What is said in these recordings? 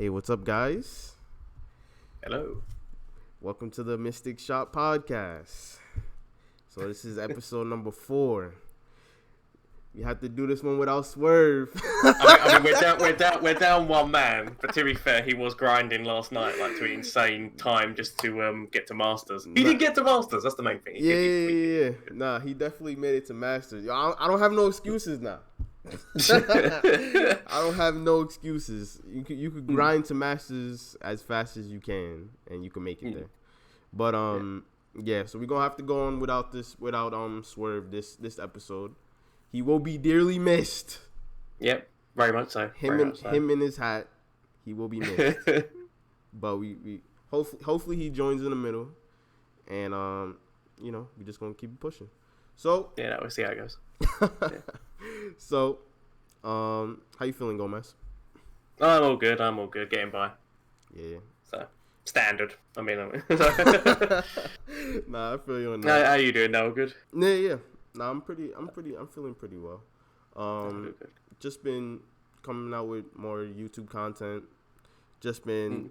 Hey, what's up, guys? Hello. Welcome to the Mystic Shop Podcast. So this is episode number 4. You have to do this one without Swerve. I mean, we're down one man. But to be fair, he was grinding last night, like to an insane time just to get to Masters. He did get to Masters. That's the main thing. Yeah. Nah, he definitely made it to Masters. I don't have no excuses now. I don't have no excuses. You could grind to Masters as fast as you can, and you can make it there. But yeah. So we're gonna have to go on without Swerve this episode. He will be dearly missed. Yep, very much so. Him in his hat, he will be missed. But we hopefully he joins in the middle, and we're just gonna keep pushing. So yeah, we'll see how it goes. So, how you feeling, Gomez? I'm all good. Getting by. Yeah. So standard. I mean. Nah, I feel you on that. How you doing? Now good. Yeah. Nah, I'm feeling pretty well. Good. Just been coming out with more YouTube content. Just been.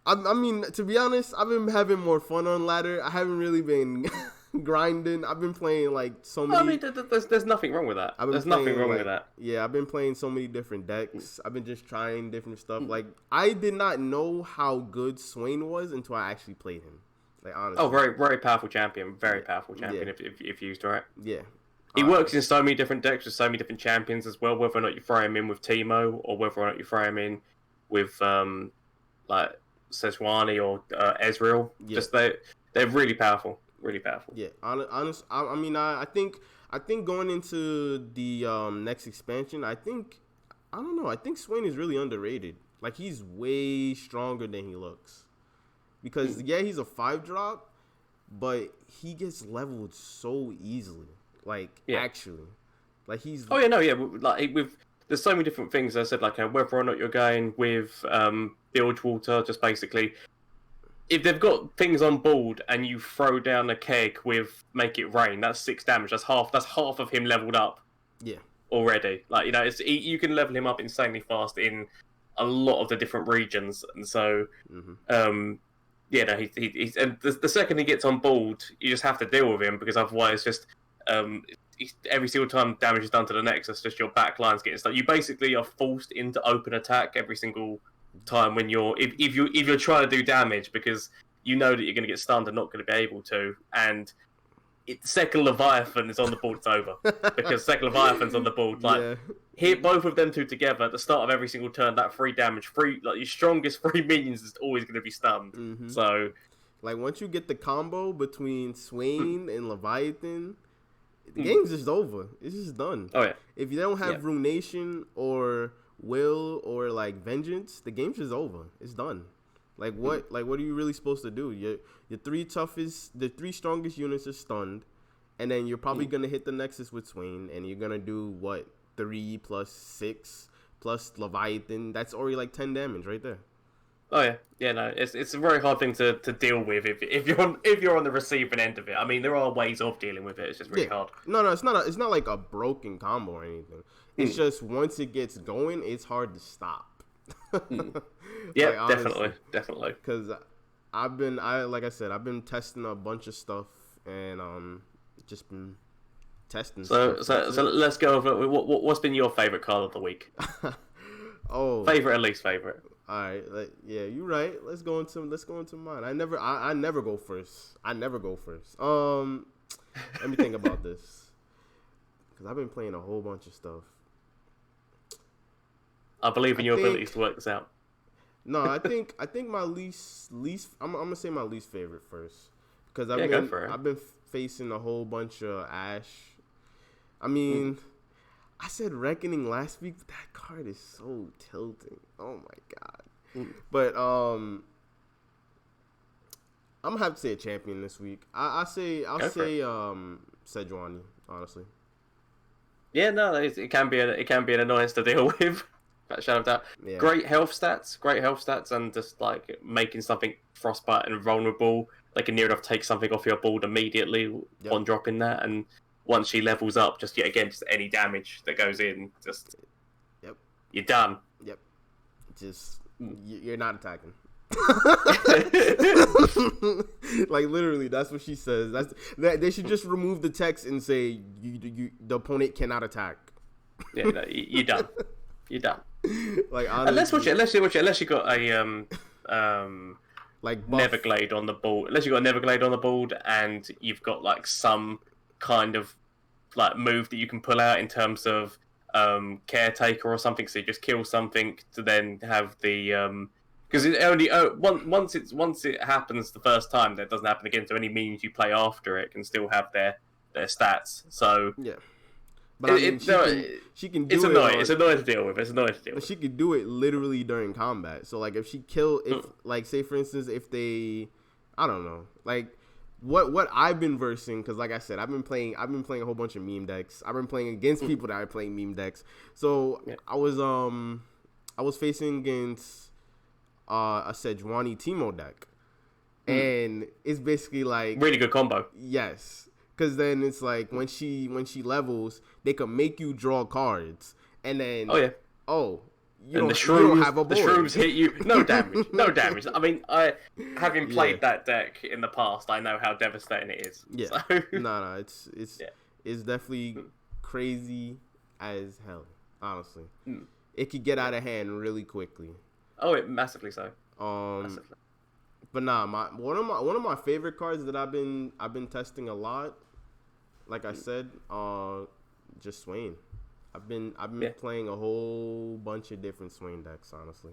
I mean, to be honest, I've been having more fun on ladder. I haven't really been grinding. I've been playing like so many. I mean, there's nothing wrong with that. There's nothing wrong with that. Yeah, I've been playing so many different decks. I've been just trying different stuff. Like, I did not know how good Swain was until I actually played him. Like, honestly. Oh, very, very powerful champion. Very powerful champion if used right. Yeah. He works in so many different decks with so many different champions as well, whether or not you throw him in with Teemo or whether or not you throw him in with like Sejuani or Ezreal. Yeah. Just they're really powerful. Really powerful. Yeah, honest. I mean, I think going into the next expansion, I don't know. I think Swain is really underrated. Like, he's way stronger than he looks. Because he's a 5-drop, but he gets leveled so easily. Like, actually, like he's. Oh yeah, no, yeah. Like there's so many different things. As I said, like whether or not you're going with Bilgewater, just basically. If they've got things on board and you throw down a keg with Make It Rain, that's 6 damage. That's half of him leveled up. Yeah. Already, like you can level him up insanely fast in a lot of the different regions, and so he's and the second he gets on board, you just have to deal with him because otherwise, just every single time damage is done to the Nexus, just your back line's getting stuck. You basically are forced into open attack every single time when if you're trying to do damage because you know that you're going to get stunned and not going to be able to, and second Leviathan is on the board, it's over because second Leviathan's on the board. Like hit both of them two together at the start of every single turn. That 3 damage, like your strongest 3 minions is always going to be stunned. So, like once you get the combo between Swain and Leviathan, the game's just over. It's just done. Oh yeah. If you don't have Ruination or Will or like Vengeance, the game's just over. It's done. Like what? Like what are you really supposed to do? The 3 strongest units are stunned, and then you're probably gonna hit the Nexus with Swain, and you're gonna do what? 3 plus 6 plus Leviathan. That's already like 10 damage right there. Oh yeah. No, it's a very hard thing to deal with if you're on the receiving end of it. I mean, there are ways of dealing with it. It's just really hard. No, it's not like a broken combo or anything. It's just once it gets going, it's hard to stop. Yeah, like, definitely. Because I've been testing a bunch of stuff and just been testing. So let's go over what's been your favorite card of the week. Favorite and least favorite. All right, you're right. Let's go into mine. I never go first. Let me think about this because I've been playing a whole bunch of stuff. I believe in your abilities to work this out. No, I think my least. I'm gonna say my least favorite first because I've been facing a whole bunch of Ash. I mean. I said Reckoning last week, but that card is so tilting. Oh my god. But I'm gonna have to say a champion this week. I'll say Sejuani, honestly. Yeah, no, it can be an annoyance to deal with. Shadow of Doubt. Yeah. Great health stats, and just like making something frostbite and vulnerable. They can near enough take something off your board immediately on dropping that, and once she levels up, just any damage that goes in, just you're done. Just you're not attacking. Like literally, that's what she says. That they should just remove the text and say the opponent cannot attack. Yeah, no, you're done. You're done. Like honestly, unless you got a like buff. Neverglade on the board. Unless you got a Neverglade on the board and you've got like some kind of like move that you can pull out in terms of caretaker or something, so you just kill something to then have the because it only once it happens the first time, that doesn't happen again. So any minions you play after it can still have their stats. So yeah, but I mean, she can do it's it. Annoying. It's annoying to deal with. But she could do it literally during combat. So like if she like say for instance if they, I don't know, like what I've been versing, because like I said, I've been playing a whole bunch of meme decks. I've been playing against people that are playing meme decks. So yeah. I was facing against a Sejuani Teemo deck, and it's basically like really good combo. Yes, because then it's like when she levels, they can make you draw cards, and then you don't have a board. The shrooms hit you. No damage. No damage. I mean, having played that deck in the past, I know how devastating it is. Yeah. So. No, it's definitely crazy as hell. Honestly, it could get out of hand really quickly. Oh, it massively so. Massively. But nah, one of my favorite cards that I've been testing a lot. Like I said, just Swain. I've been playing a whole bunch of different Swain decks, honestly,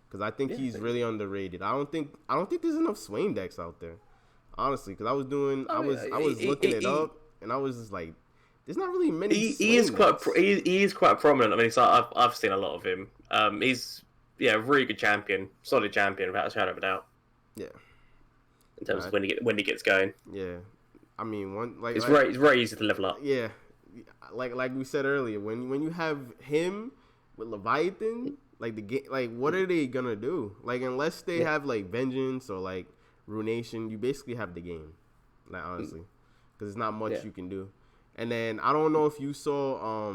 because I think he's really underrated. I don't think there's enough Swain decks out there, honestly. Because I was looking it up, and I was just like, there's not really many. He is quite prominent. I mean, so I've seen a lot of him. He's a really good champion, solid champion without a shadow of a doubt. Yeah. In terms of when he gets going. Yeah. I mean, it's very easy to level up. Yeah. Like we said earlier, when you have him with Leviathan, like the game, like what are they gonna do? Like unless they have like Vengeance or like Runation, you basically have the game. Like honestly, because there's not much you can do. And then I don't know if you saw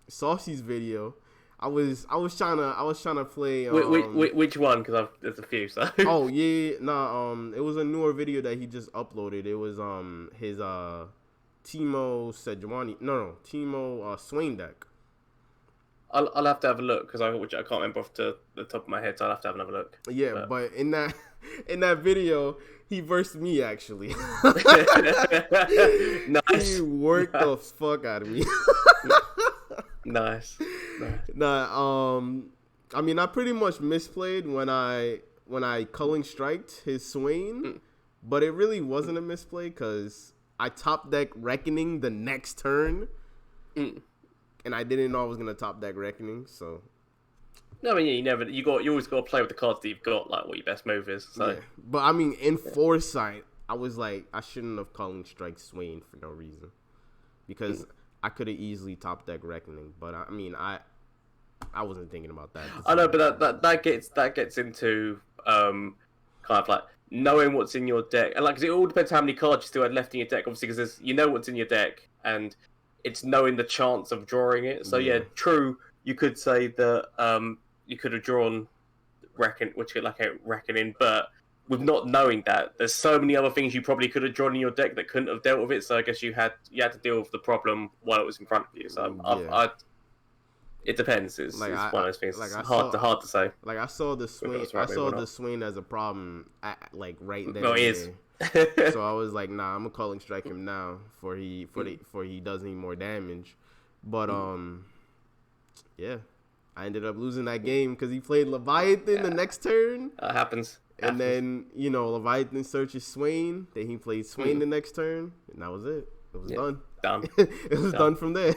Saucy's video. I was trying to play. Which one? Because there's a few. So. Oh yeah, it was a newer video that he just uploaded. It was his Teemo Sejuani, Teemo Swain deck. I'll have to have a look because I can't remember off the top of my head, so I'll have to have another look. Yeah, but in that video, he versed me actually. Nice. He worked the fuck out of me. Nice. Nah, I mean, I pretty much misplayed when I culling striked his Swain, but it really wasn't a misplay because I top deck Reckoning the next turn, and I didn't know I was gonna top deck Reckoning. So, no, I mean, you always got to play with the cards that you've got, like what your best move is. So. Yeah. But I mean, in foresight, I was like, I shouldn't have culling strike Swain for no reason, because I could have easily top deck Reckoning. But I mean, I wasn't thinking about that. I know, but that gets into kind of like knowing what's in your deck, and like, 'cause it all depends how many cards you still had left in your deck. Obviously, because you know what's in your deck, and it's knowing the chance of drawing it. So yeah, true. You could say that you could have drawn Reckoning, but with not knowing that, there's so many other things you probably could have drawn in your deck that couldn't have dealt with it. So I guess you had to deal with the problem while it was in front of you. So it depends. It's one of those things. Like hard to say. Like I saw the Swain. The Swain as a problem right then. No, he is. So I was like, nah, I'm gonna calling strike him now before he does any more damage. But yeah, I ended up losing that game because he played Leviathan the next turn. Happens. And then Leviathan searches Swain. Then he played Swain the next turn, and that was it. It was done. Done. It was done from there.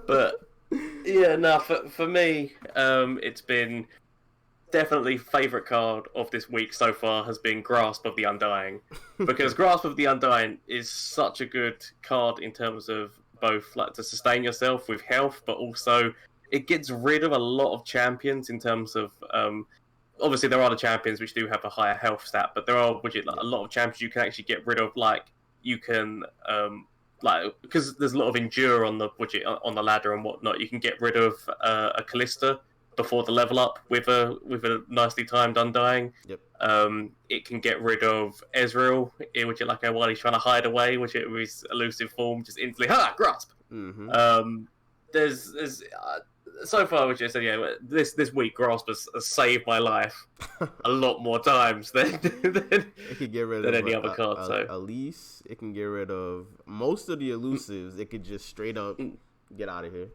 But yeah, no, for me, it's been definitely favourite card of this week so far has been Grasp of the Undying, because Grasp of the Undying is such a good card in terms of both like to sustain yourself with health, but also it gets rid of a lot of champions in terms of obviously there are the champions which do have a higher health stat, but there are a lot of champions you can actually get rid of. Like you can because there's a lot of endure on the ladder and whatnot. You can get rid of a Callista before the level up with a nicely timed undying. Yep. It can get rid of Ezreal, which is like while he's trying to hide away, which with his elusive form just instantly grasp. Mm-hmm. There's so far, which I said, this week grasp has saved my life a lot more times than It could get rid of any other card. So Elise, it can get rid of most of the elusives. It could just straight up get out of here.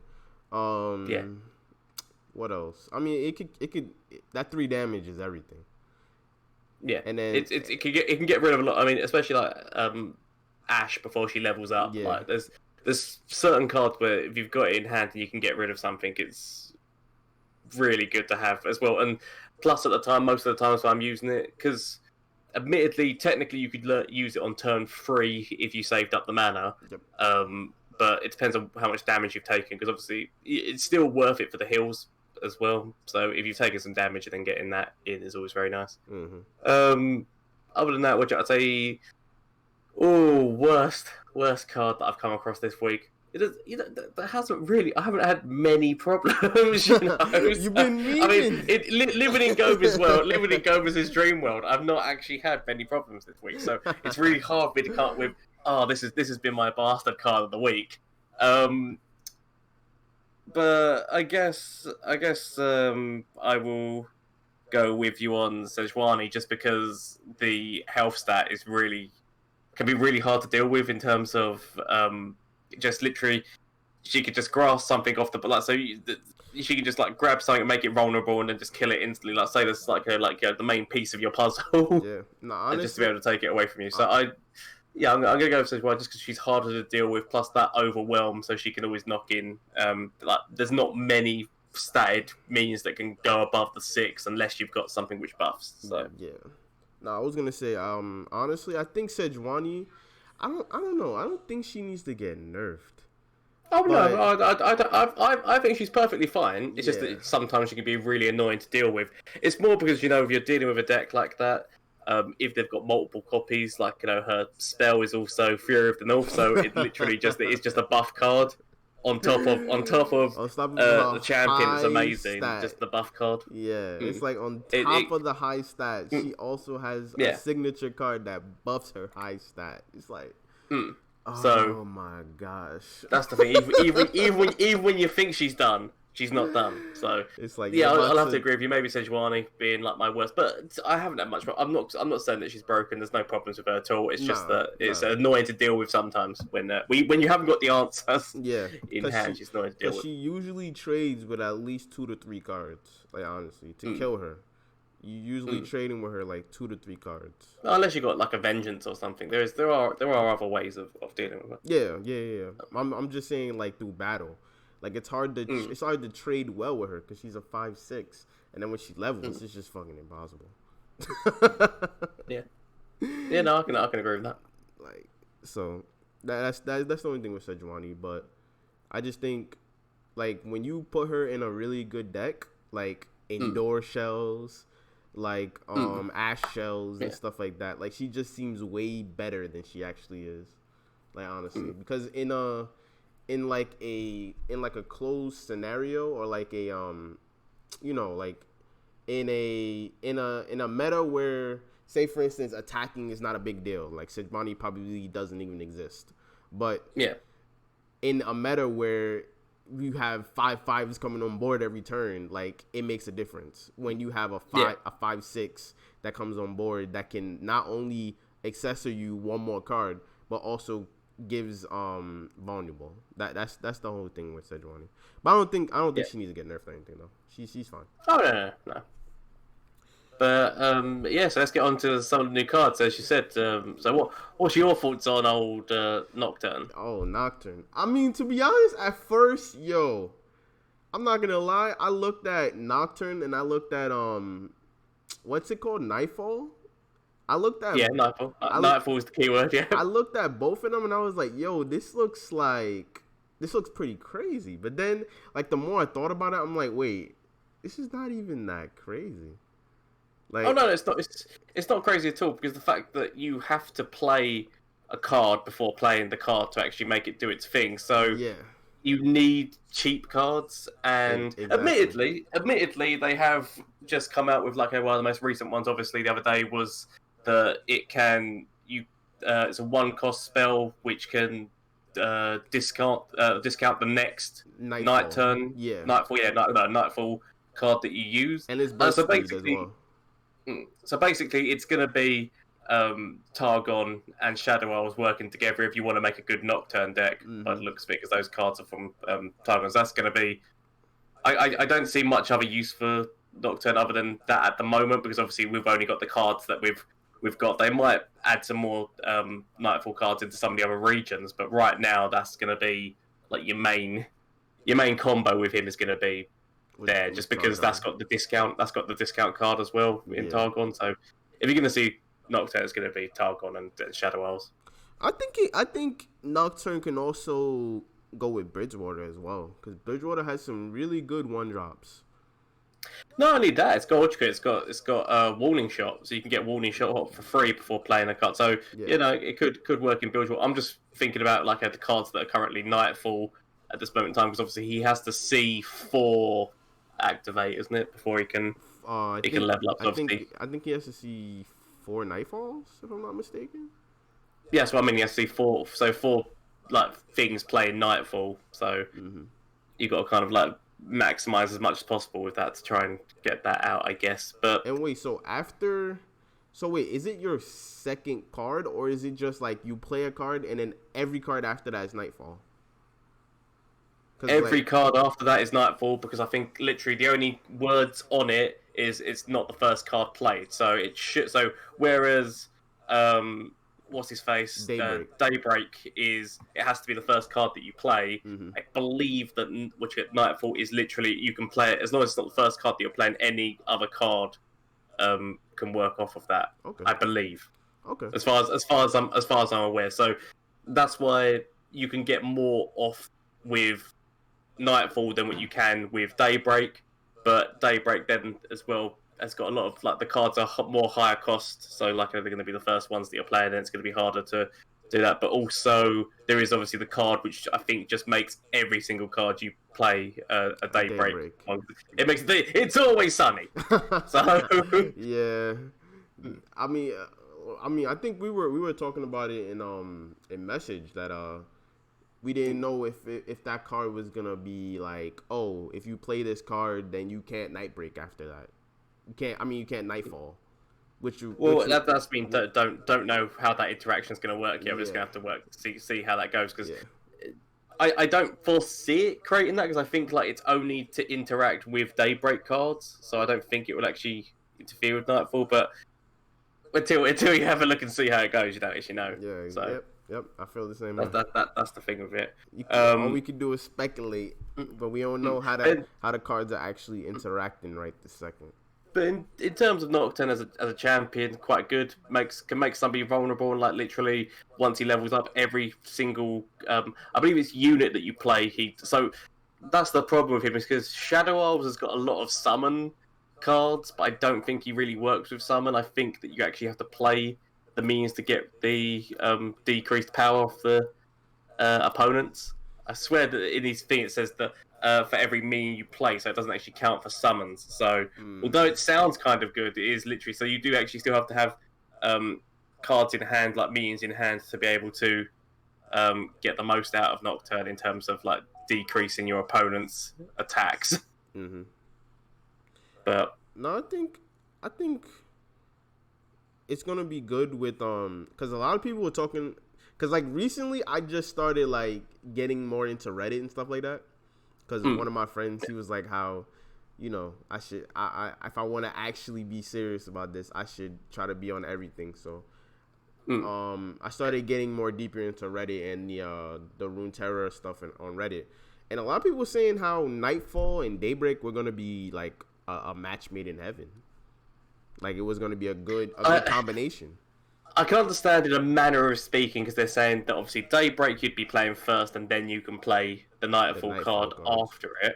Yeah. What else? I mean, it could that 3 damage is everything. Yeah, and then it can get rid of a lot. I mean, especially like Ashe before she levels up. Yeah. Like there's certain cards where if you've got it in hand and you can get rid of something, it's really good to have as well. And plus, at the time, most of the times I'm using it because, admittedly, technically you could use it on turn 3 if you saved up the mana. Yep. But it depends on how much damage you've taken because obviously it's still worth it for the heals as well. So if you've taken some damage, then getting that in is always very nice. Mm-hmm. Other than that, which I'd say, worst card that I've come across this week. There hasn't really. I haven't had many problems. You've been meaning. I mean, living in Gova's world, living in Gova's dream world, I've not actually had many problems this week. So it's really hard for me to come up with. This has been my bastard card of the week. But I guess I will go with you on Sejuani just because the health stat can be really hard to deal with in terms of just literally she could just grasp something off she can just like grab something and make it vulnerable and then just kill it instantly. Like say there's the main piece of your puzzle. Yeah, no, honestly, and just to be able to take it away from you. So I'm gonna go with Sejuani just because she's harder to deal with. Plus that overwhelm, so she can always knock in. There's not many statted minions that can go above the 6 unless you've got something which buffs. So yeah. No, I was gonna say, honestly, I think Sejuani, I don't know. I don't think she needs to get nerfed. Oh no, I think she's perfectly fine. It's just that sometimes she can be really annoying to deal with. It's more because if you're dealing with a deck like that, if they've got multiple copies, her spell is also Fury of the North, so it literally it's just a buff card on top of the champion is amazing. Stat. Just the buff card. Yeah, it's like on top of the high stat, she also has a signature card that buffs her high stat. It's like, oh my gosh, that's the thing. Even when you think she's done, she's not done. So it's like I'll have to agree with you. Maybe Sejuani being like my worst, but I haven't had much. I'm not saying that she's broken. There's no problems with her at all. It's just that it's annoying to deal with sometimes when you haven't got the answers. In hand, she's annoying to deal with. She usually trades with at least 2 to 3 cards. Like honestly, to kill her, you usually trading with her like 2 to 3 cards. Unless you got like a vengeance or something. There are other ways of dealing with her. Yeah. I'm just saying like through battle. Like it's hard to trade well with her because she's a 5/6, and then when she levels, it's just fucking impossible. No, I can agree with that. Like so, that's the only thing with Sejuani. But I just think like when you put her in a really good deck, like indoor shells, like Ash shells and stuff like that, like she just seems way better than she actually is. Like honestly, because in a closed scenario or like a like in a meta where say for instance attacking is not a big deal, like Sejuani probably doesn't even exist, but in a meta where you have 5/5s coming on board every turn, like it makes a difference when you have a 5/6 that comes on board that can not only accessor you one more card but also gives vulnerable. That's the whole thing with Sejuani. But I don't think she needs to get nerfed or anything though. She's fine. Oh no. But so let's get on to some of the new cards. As you said, so what's your thoughts on old Nocturne? Oh, Nocturne. I mean, to be honest, at first, I'm not gonna lie. I looked at Nocturne and I looked at what's it called, Nightfall. I looked at Nightfall. Nightfall is the keyword. Yeah. I looked at both of them and I was like, this looks pretty crazy. But then, like, the more I thought about it, I'm like, wait, this is not even that crazy. Like, oh no, it's not. It's not crazy at all because the fact that you have to play a card before playing the card to actually make it do its thing. So you need cheap cards, and Exactly. admittedly, they have just come out with like one of the most recent ones. Obviously, the other day was that it can it's a one cost spell which can discount the next night Nightfall. turn Yeah. nightfall no, nightfall card that you use. And it's burst So speed as basically, well. it's going to be Targon and Shadow Isles working together if you want to make a good Nocturne deck. By the looks of it, because those cards are from Targons. That's going to be. I don't see much other use for Nocturne other than that at the moment, because obviously we've only got the cards that we've got. They might add some more Nightfall cards into some of the other regions, but right now that's going to be like your main combo with him is going to be there, just because Targon. that's got the discount card as well in Yeah. Targon. So if you're going to see Nocturne, it's going to be Targon and Shadow Isles. I think Nocturne can also go with Bridgewater as well, because Bridgewater has some really good one drops. Not only that, it's got warning shot, so you can get warning shot for free before playing a card. So Yeah. it could work in Bridgewater. I'm just thinking about like the cards that are currently Nightfall at this moment in time, because obviously he has to see 4 activate, isn't it, before he can level up. So obviously, I think he has to see 4 Nightfalls, if I'm not mistaken. yeah, so I mean, you have to see 4, so 4 like things playing Nightfall. So you got to kind of like maximize as much as possible with that to try and get that out, I guess. But And wait, wait, is it your second card, or is it just like you play a card and then every card after that is Nightfall? every card after that is Nightfall, because I think literally the only words on it is it's not the first card played. So it should. So whereas what's his face? Daybreak is, it has to be the first card that you play. I believe that Nightfall is literally, you can play it as long as it's not the first card that you're playing. Any other card can work off of that. Okay. I believe. Okay. As far as I'm aware. So that's why you can get more off with Nightfall than what you can with Daybreak. But Daybreak then as well has got a lot of, like, the cards are more higher cost, so like they're going to be the first ones that you're playing, and it's going to be harder to do that. But also there is obviously the card which I think just makes every single card you play a Daybreak. It makes it's always sunny. So yeah, I mean, I think we were talking about it in message that we didn't know if that card was gonna be like, oh, if you play this card, then you can't Nightbreak after that. You can't Nightfall. That's been don't know how that interaction is going to work yet. We're just going to have to work see how that goes, because I don't foresee it creating that, because I think like it's only to interact with Daybreak cards, so I don't think it will actually interfere with Nightfall. But until you have a look and see how it goes, you don't actually know. Yeah. So, Yep. I feel the same. That's the thing with it. All we can do is speculate, but we don't know how the cards are actually interacting right this second. But in terms of Nocturne as a champion, quite good. Can make somebody vulnerable, and like literally once he levels up, every single I believe it's unit that you play. So that's the problem with him, is because Shadow Isles has got a lot of summon cards, but I don't think he really works with summon. I think that you actually have to play the means to get the decreased power of the opponents. I swear that in his thing it says that for every minion you play, so it doesn't actually count for summons. So although it sounds kind of good, it is literally, so you do actually still have to have cards in hand, like minions in hand, to be able to get the most out of Nocturne in terms of like decreasing your opponent's attacks. But no, I think it's gonna be good with because a lot of people were talking, because like recently I just started like getting more into Reddit and stuff like that, because one of my friends, he was like, how, I should, if I want to actually be serious about this, I should try to be on everything. So I started getting more deeper into Reddit and the Runeterra stuff on Reddit, and a lot of people were saying how Nightfall and Daybreak were gonna be like a match made in heaven. Like it was going to be a good combination. I can understand in a manner of speaking, because they're saying that obviously Daybreak you'd be playing first, and then you can play the Nightfall card after it.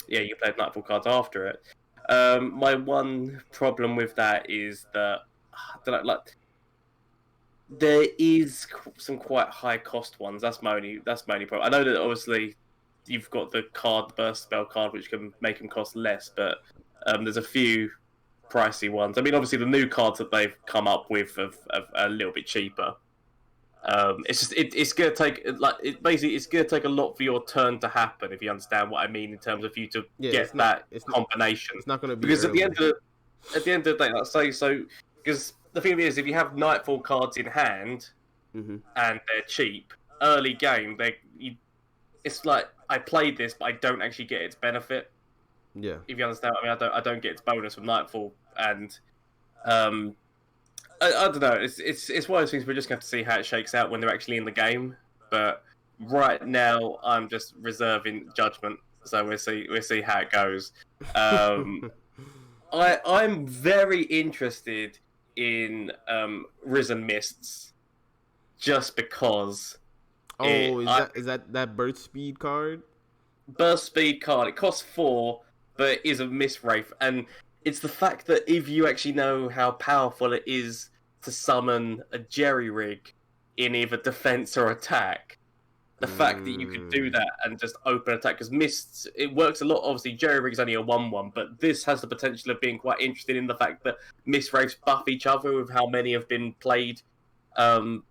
Yeah, you play Nightfall cards after it. My one problem with that is that there is some quite high cost ones. That's my only problem. I know that obviously you've got the burst spell card, which can make them cost less, but there's a few pricey ones. I mean, obviously the new cards that they've come up with are a little bit cheaper. It's just it's gonna take it's gonna take a lot for your turn to happen, if you understand what I mean, in terms of you to get that combination. It's not gonna be because early. at the end of the day, let's say so. Because the thing is, if you have Nightfall cards in hand and they're cheap, early game, it's like I played this, but I don't actually get its benefit. Yeah. If you understand what I mean, I don't get its bonus from Nightfall, and I don't know. It's one of those things we're just going to have to see how it shakes out when they're actually in the game. But right now, I'm just reserving judgment, so we'll see how it goes. I'm very interested in Risen Mists, just because. Is that burst speed card? Burst speed card. It costs 4, but it is a Mist Wraith, and it's the fact that if you actually know how powerful it is to summon a jerry rig in either defense or attack, the fact that you could do that and just open attack, because Mists, it works a lot. Obviously, jerry rig's only a 1/1, but this has the potential of being quite interesting in the fact that Mist Wraiths buff each other with how many have been played. You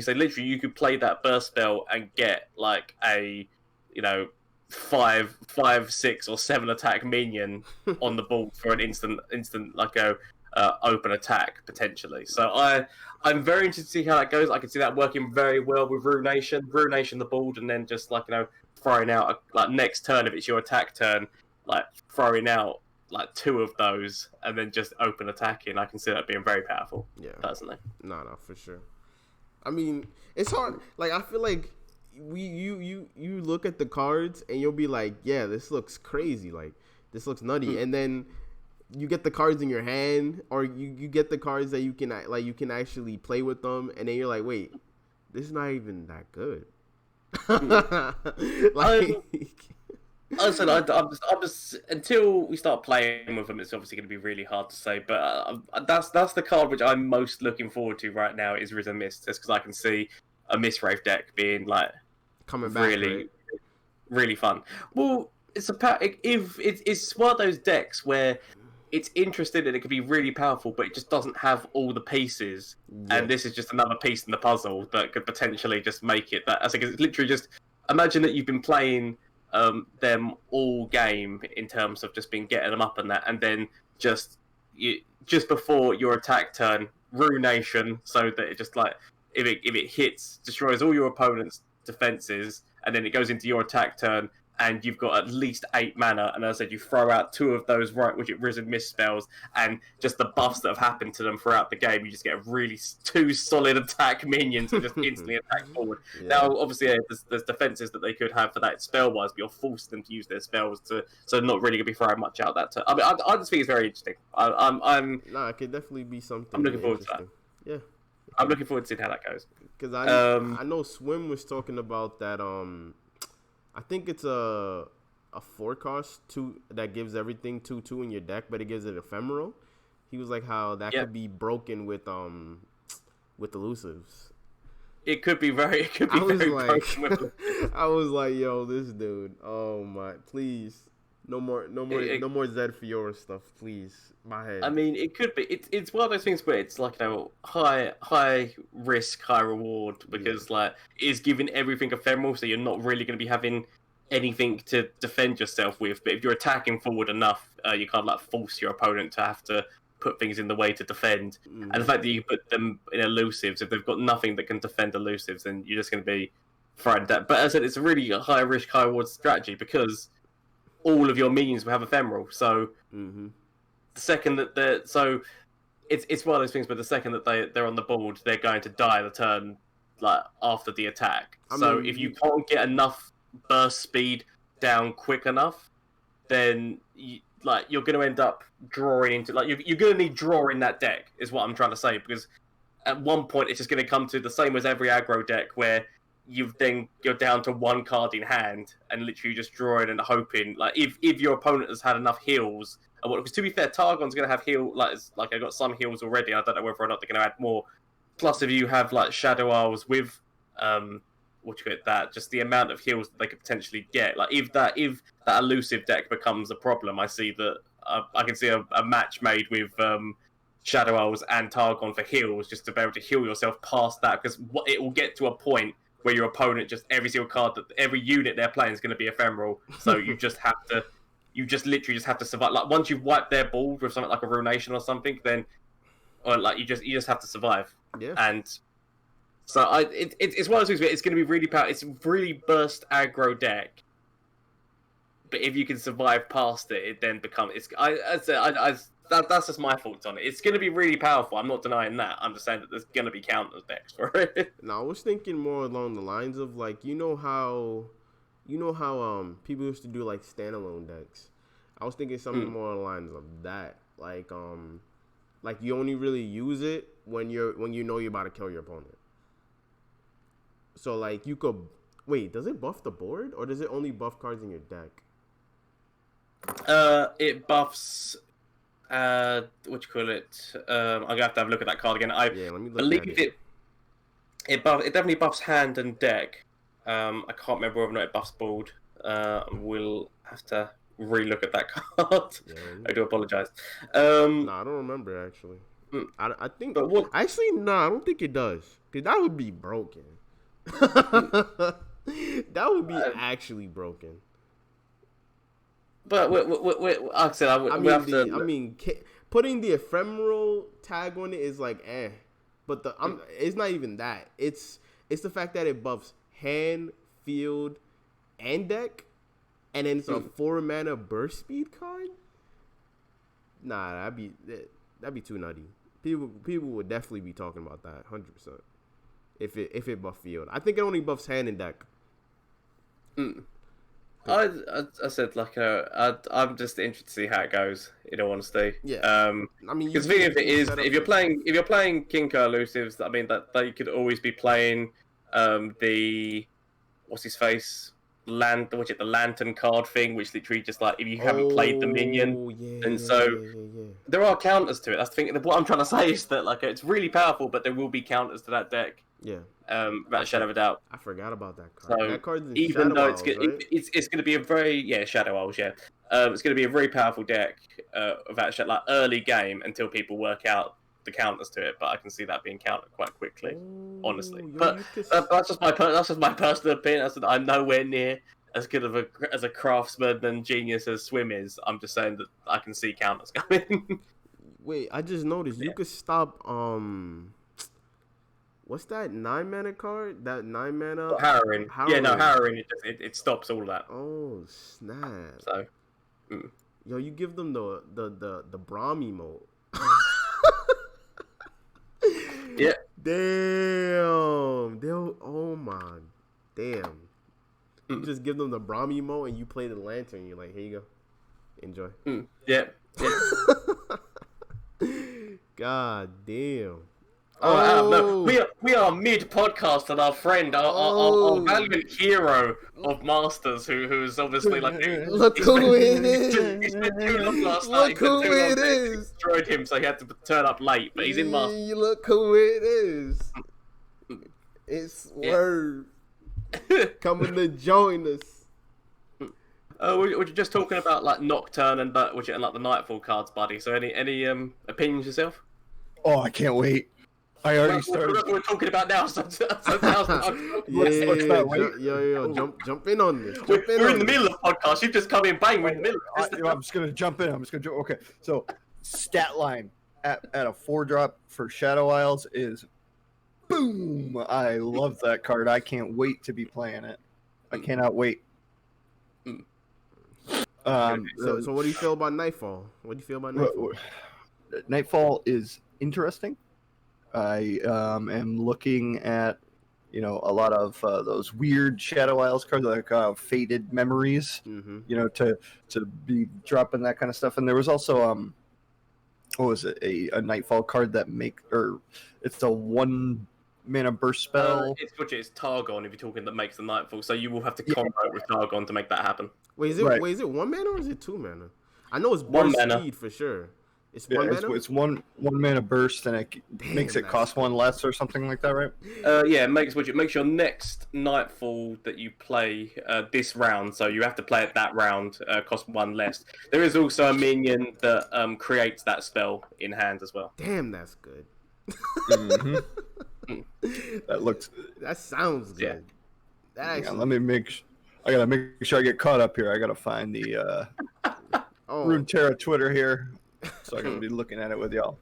say literally you could play that burst spell and get like a 5, 6, or 7 attack minion on the board for an instant like a open attack potentially. So I'm very interested to see how that goes. I can see that working very well with Ruination the board, and then just throwing out next turn if it's your attack turn, throwing out 2 of those and then just open attacking. I can see that being very powerful. Yeah, personally. No, for sure. I mean, it's hard. I feel like you look at the cards and you'll be like, yeah, this looks crazy. This looks nutty. And then you get the cards in your hand, or you get the cards that you can actually play with them, and then you're like, wait, this is not even that good. Listen, I'm just until we start playing with them, it's obviously going to be really hard to say. But that's the card which I'm most looking forward to right now is Risen Mist, just because I can see a Mist Wraith deck being coming back, really, really fun. Well, it's one of those decks where it's interesting and it could be really powerful, but it just doesn't have all the pieces. Yeah. And this is just another piece in the puzzle that could potentially just make it that. I think it's literally just imagine that you've been playing them all game in terms of just been getting them up and that, and then just before your attack turn, Ruination, so that it just if it hits, destroys all your opponent's defenses, and then it goes into your attack turn, and you've got at least 8 mana, and as I said, you throw out 2 of those Risen Mist spells, and just the buffs that have happened to them throughout the game, you just get really 2 solid attack minions to just instantly attack forward. Yeah. Now, obviously, there's defenses that they could have for that spell-wise, but you're forcing them to use their spells, so they're not really going to be throwing much out that turn. I mean, I just think it's very interesting. it could definitely be something. I'm looking forward to that. Yeah. I'm looking forward to seeing how that goes. Because I know Swim was talking about that. I think it's a 4-cost 2 that gives everything 2/2 in your deck, but it gives it ephemeral. He was like how that could be broken with elusives. It could be very broken with. I was like, yo, this dude. Oh my, please. No more Zed Fiora stuff, please. My head. I mean, it could be. It's one of those things where it's high risk, high reward, because it is giving everything ephemeral, so you're not really going to be having anything to defend yourself with. But if you're attacking forward enough, you can't force your opponent to have to put things in the way to defend. And the fact that you put them in elusives, if they've got nothing that can defend elusives, then you're just going to be frightened. But as I said, it's a really high risk, high reward strategy because all of your minions will have ephemeral. So the second that it's one of those things where the second that they're on the board, they're going to die the turn after the attack. So if you can't get enough burst speed down quick enough, then you're going to end up drawing into you're going to need draw in that deck is what I'm trying to say, because at one point it's just going to come to the same as every aggro deck where you're down to 1 card in hand and literally just drawing and hoping if your opponent has had enough heals, because to be fair, Targon's going to have heal I got some heals already. I don't know whether or not they're going to add more. Plus, if you have Shadow Isles with that just the amount of heals that they could potentially get. Like if that elusive deck becomes a problem, I see that I can see a match made with Shadow Owls and Targon for heals, just to be able to heal yourself past that, because it will get to a point where your opponent just every single card that every unit they're playing is going to be ephemeral. So you just have to, literally just have to survive. Like once you've wiped their board with something like a Ruination or something, then or like you just have to survive. Yeah. And so it's one of those things where it's going to be really powerful. It's a really burst aggro deck. But if you can survive past it, it then becomes. That's just my thoughts on it. It's going to be really powerful. I'm not denying that. I'm just saying that there's going to be counter decks for it. No, I was thinking more along the lines of like you know how people used to do like standalone decks. I was thinking something more along the lines of that. Like you only really use it when you know you're about to kill your opponent. So like you could wait. Does it buff the board or does it only buff cards in your deck? It buffs. What you call it? I'm gonna have to have a look at that card again. I believe it definitely buffs hand and deck. I can't remember whether or not it buffs board. We'll have to re-look at that card. Yeah, I do apologize. No, I don't remember actually. I think. But what? Actually, no, I don't think it does. Cause that would be broken. That would be actually broken. But like I said, I mean, putting the ephemeral tag on it is like, but it's not even that. It's the fact that it buffs hand, field, and deck, and then it's a 4-mana burst speed card. Nah, that'd be too nutty. People would definitely be talking about that 100%. If it buff field, I think it only buffs hand and deck. I said like I'm just interested to see how it goes. In all honesty, yeah. I mean, because if you're playing Kinko elusives, I mean that you could always be playing the what's his face the lantern card thing, which literally just like if you haven't played the minion, there are counters to it. That's the thing. What I'm trying to say is that like it's really powerful, but there will be counters to that deck. Yeah. Without a shadow of a doubt. I forgot about that card. So that card's in even Shadow though Owls, right? it's going to be a very Shadow Owls, yeah. It's going to be a very powerful deck without like early game until people work out the counters to it. But I can see that being countered quite quickly, honestly. But that's just my personal opinion. I'm nowhere near as good of as a craftsman and genius as Swim is. I'm just saying that I can see counters coming. Wait, I just noticed you could stop what's that 9-mana card? That 9-mana Harrowing. Yeah, no, Harrowing. It stops all of that. Oh snap! So, yo, you give them the Braum emote. Yeah. Damn. Oh my. Damn. You just give them the Braum emote and you play the lantern. You're like, here you go. Enjoy. Yeah. God damn. No. We are mid podcast, and our friend, our valiant hero of Masters, who's obviously like look who it is. He spent too long last night. Look who it is. Destroyed him, so he had to turn up late. But he's in Masters. Look who it is. It's Swerve coming to join us. We're just talking about like Nocturne and like the Nightfall cards, buddy. So any opinions yourself? Oh, I can't wait. I already started. What we're talking about now. So jump in on this. We're in the middle of the podcast. You've just come in, bang. We're in the middle. I'm just gonna jump in. Okay, so stat line at a 4-drop for Shadow Isles is boom. I love that card. I can't wait to be playing it. I cannot wait. So what do you feel about Nightfall? Nightfall is interesting. I am looking at, a lot of those weird Shadow Isles cards, like Faded Memories, to be dropping that kind of stuff. And there was also, what was it, a Nightfall card that it's a 1-mana burst spell. It's Targon, if you're talking, that makes the Nightfall. So you will have to combo with Targon to make that happen. Wait, is it 1 mana or is it 2 mana? I know it's burst speed for sure. It's Yeah, one mana. it's one mana burst, and it makes it cost one less or something like that, right? Yeah, it makes your next Nightfall that you play this round, so you have to play it that round, cost one less. There is also a minion that creates that spell in hand as well. Damn, that's good. That sounds good. Yeah. That actually... Let me I gotta make sure I get caught up here. I gotta find the Runeterra Twitter here, so I can be looking at it with y'all.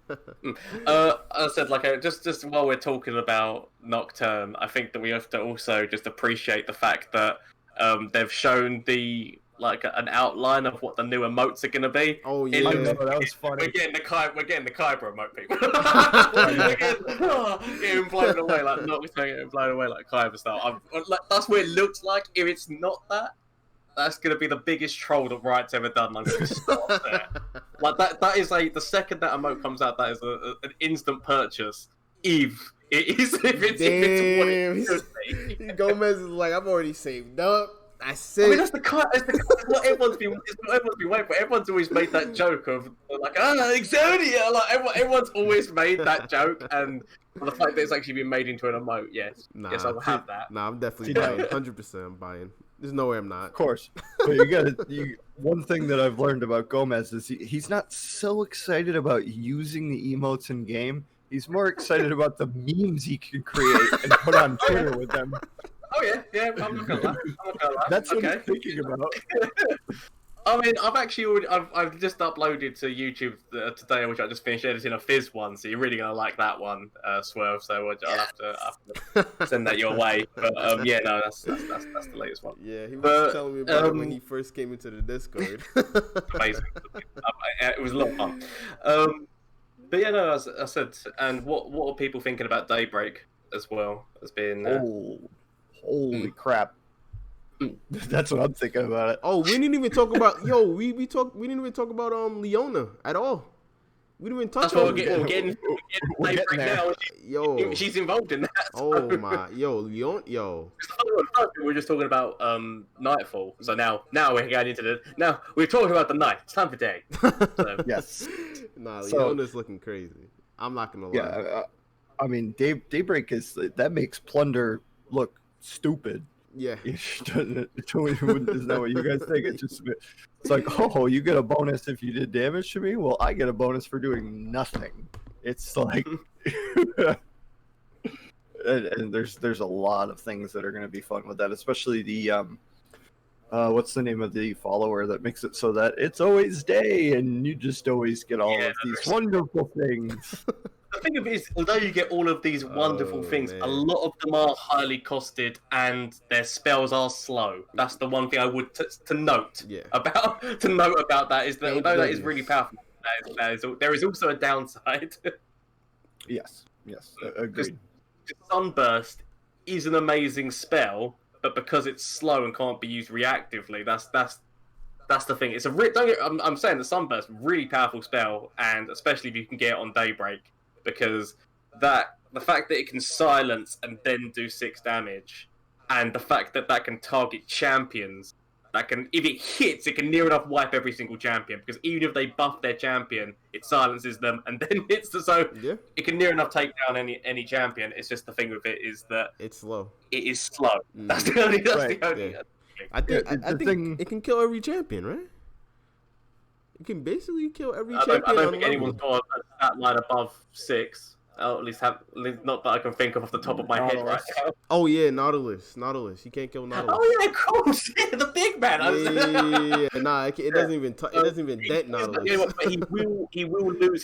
I said, just while we're talking about Nocturne, I think that we have to also just appreciate the fact that they've shown an outline of what the new emotes are going to be. Oh yeah, that was funny. We're getting the Kyber emote, people. Getting blown away like Nocturne, getting blown away like Kyber style. That's what it looks like. If it's not that, that's going to be the biggest troll that Riot's ever done. I'm going to stop there. That is the second that emote comes out, that is an instant purchase. If it's what it should be. Gomez is like, I've already saved up. That's it. I mean, that's what everyone's been waiting for. Everyone's always made that joke of Exodia. Everyone's always made that joke, and the fact that it's actually been made into an emote, yes, I'll have that. Nah, I'm definitely buying. 100%, I'm buying. There's no way I'm not. Of course. But one thing that I've learned about Gomez is he's not so excited about using the emotes in game. He's more excited about the memes he can create and put on Twitter with them. Oh yeah, I'm not gonna lie. That's what I'm thinking about. I mean, I've just uploaded to YouTube today, which I just finished editing a Fizz one, so you're really gonna like that one, Swerve. So I'll have to send that your way. But yeah, no, that's the latest one. Yeah, he was telling me about it when he first came into the Discord. Amazing. It was a lot of fun. But yeah, no, as I said, and what are people thinking about Daybreak as well? Has been holy crap. That's what I'm thinking about it. Oh, we didn't even talk about we didn't even talk about Leona at all. We didn't even touch on it. We're getting Daybreak now. She's involved in that. So. Oh my, Leona. We were just talking about Nightfall. So now we're getting into now we're talking about the night. It's time for day. So. Yes. Nah, Leona's looking crazy. I'm not gonna lie. Yeah, I mean, Daybreak that makes Plunder look stupid. Yeah. Isn't that what you guys think? It's like, oh, you get a bonus if you did damage to me? Well, I get a bonus for doing nothing. It's like and there's a lot of things that are going to be fun with that, especially the what's the name of the follower that makes it so that it's always day and you just always get all of these wonderful things. The thing of it is, although you get all of these wonderful things, a lot of them are highly costed and their spells are slow. That's the one thing I would to note about that is that although that is really powerful, there is also a downside. Yes, agreed. Sunburst is an amazing spell, but because it's slow and can't be used reactively, that's the thing. It's I'm saying the Sunburst, really powerful spell, and especially if you can get it on Daybreak. Because the fact that it can silence and then do 6 damage, and the fact that can target champions, if it hits, it can near enough wipe every single champion. Because even if they buff their champion, it silences them and then hits them. So it can near enough take down any champion. It's just the thing with it is that it's slow. It is slow. That's the only. I think it can kill every champion, right? You can basically kill every champion. I don't think anyone's got a stat line above 6. I'll at least not that I can think of off the top of my head right now. Oh yeah, Nautilus. You can't kill Nautilus. Oh yeah, of course. Yeah, the big man. Yeah. Nah, it doesn't even dent Nautilus. He will lose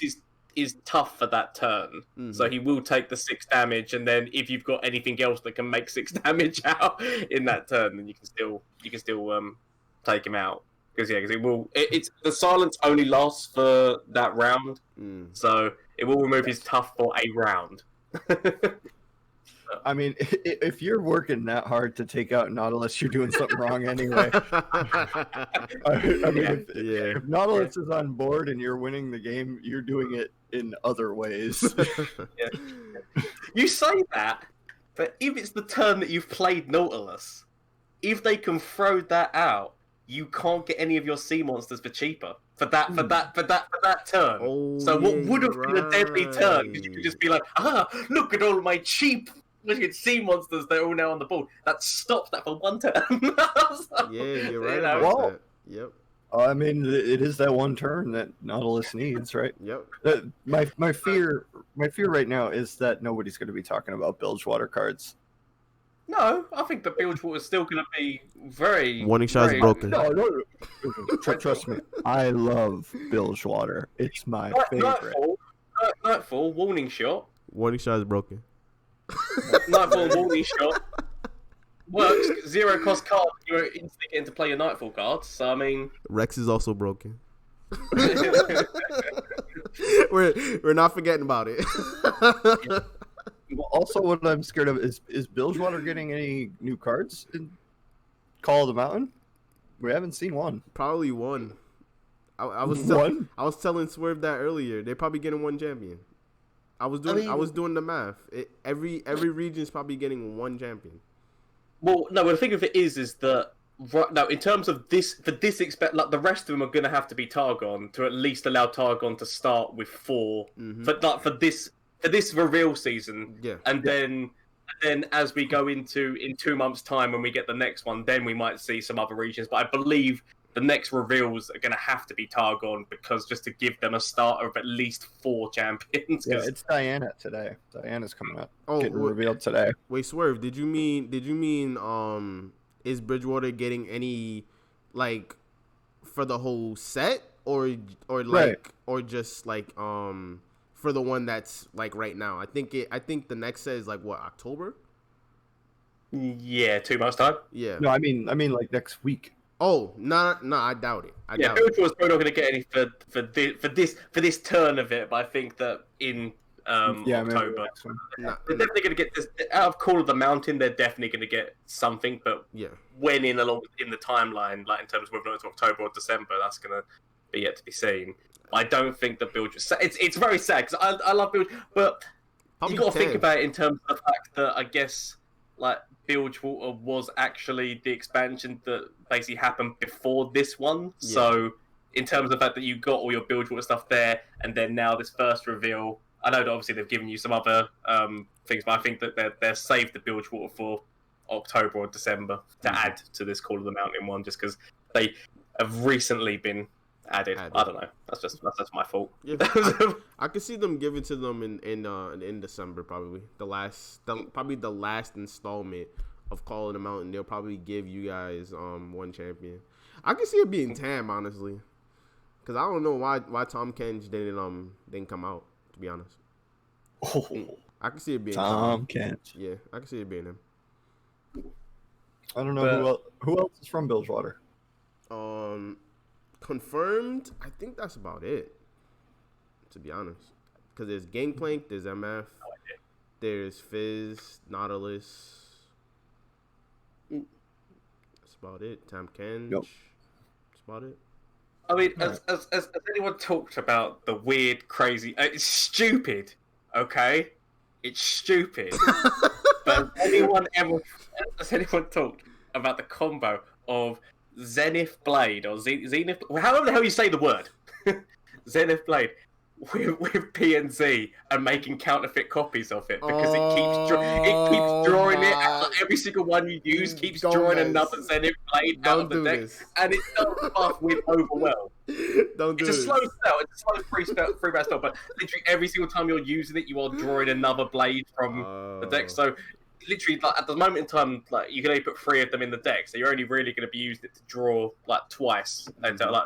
his tough for that turn. Mm-hmm. So he will take the 6 damage, and then if you've got anything else that can make 6 damage out in that turn, then you can still take him out. Because it will. It's the silence only lasts for that round, so it will remove his tough for a round. I mean, if you're working that hard to take out Nautilus, you're doing something wrong anyway. If Nautilus is on board and you're winning the game, you're doing it in other ways. You say that, but if it's the turn that you've played Nautilus, if they can throw that out, you can't get any of your sea monsters for cheaper. for that turn. Oh, So what would have been a deadly turn? right. You could just be like, look at all my cheap sea monsters. They're all now on the board. That stops that for one turn. Yeah, you're right You know? about Well, that. Yep. I mean, it is that one turn that Nautilus needs, right? Yep. My fear right now is that nobody's going to be talking about Bilgewater cards. No, I think the Bilgewater is still going to be very. Warning shot is very- broken. No. Trust me, I love Bilgewater. It's my favorite. Nightfall, warning shot. Warning shot is broken. Nightfall, warning shot. Works, 0 cost card. You're instantly getting to play your Nightfall cards. So I mean, Rex is also broken. we're not forgetting about it. Well, also, what I'm scared of is Bilgewater getting any new cards in Call of the Mountain? We haven't seen one. Probably one. I was telling Swerve that earlier. They're probably getting one champion. I was doing the math. Every region's probably getting one champion. well, no. The thing of it is that right now, in terms of this, like the rest of them are going to have to be Targon to at least allow Targon to start with 4 for this reveal season. Yeah. And then as we go in 2 months' time when we get the next one, then we might see some other regions. But I believe the next reveals are going to have to be Targon because just to give them a start of at least 4 champions. Yeah, it's Diana today. Diana's coming up. Oh, Getting revealed today. Wait, Swerve, did you mean is Bridgewater getting any like for the whole set or like Right. or just like for the one that's like right now? I think the next set is like what, October? Yeah, 2 months' time. Yeah. No, I mean like next week. Oh, no, I doubt it. I doubt Bilgewater was probably not going to get any for this turn of it, but I think that in Maybe October, the next one. they're definitely going to get this out of Call of the Mountain. They're definitely going to get something, but Yeah. when in the timeline, like in terms of whether or not it's October or December, that's going to be yet to be seen. I don't think that Bilgewater. It's very sad because I love Bilgewater, but Probably you got to think 10. about it in terms of the fact that I guess like Bilgewater was actually the expansion that basically happened before this one. Yeah. So in terms of the fact that you got all your Bilgewater stuff there, and then now this first reveal, I know that obviously they've given you some other things, but I think that they're saved the Bilgewater for October or December to add to this Call of the Mountain one, just because they have recently been added. I don't know. That's just my fault. Yeah, I could see them giving to them in December probably. Probably the last installment of Call of the Mountain. They'll probably give you guys one champion. I can see it being Tam, honestly, because I don't know why Tom Kench didn't come out, to be honest. I can see it being Tom Kench. Yeah, I can see it being him. I don't know who else is from Bilgewater. Confirmed, I think that's about it, to be honest. Because there's Gangplank, there's MF, there's Fizz, Nautilus. That's about it. Tam Kench. Yep. That's about it. I mean, as anyone talked about the weird, crazy, it's stupid. Okay, it's stupid. But has anyone talked about the combo of Zenith Blade or Zenith, however the hell you say the word, Zenith Blade with PNZ and making counterfeit copies of it because it keeps drawing it, and like every single one you use keeps drawing another Zenith Blade out of the deck, and it does buff with Overwhelm. It's a slow spell. It's a slow free bat spell, but literally every single time you're using it, you are drawing another blade from the deck. So literally, like, at the moment in time, like you can only put 3 of them in the deck, so you're only really going to be using it to draw like twice, and in terms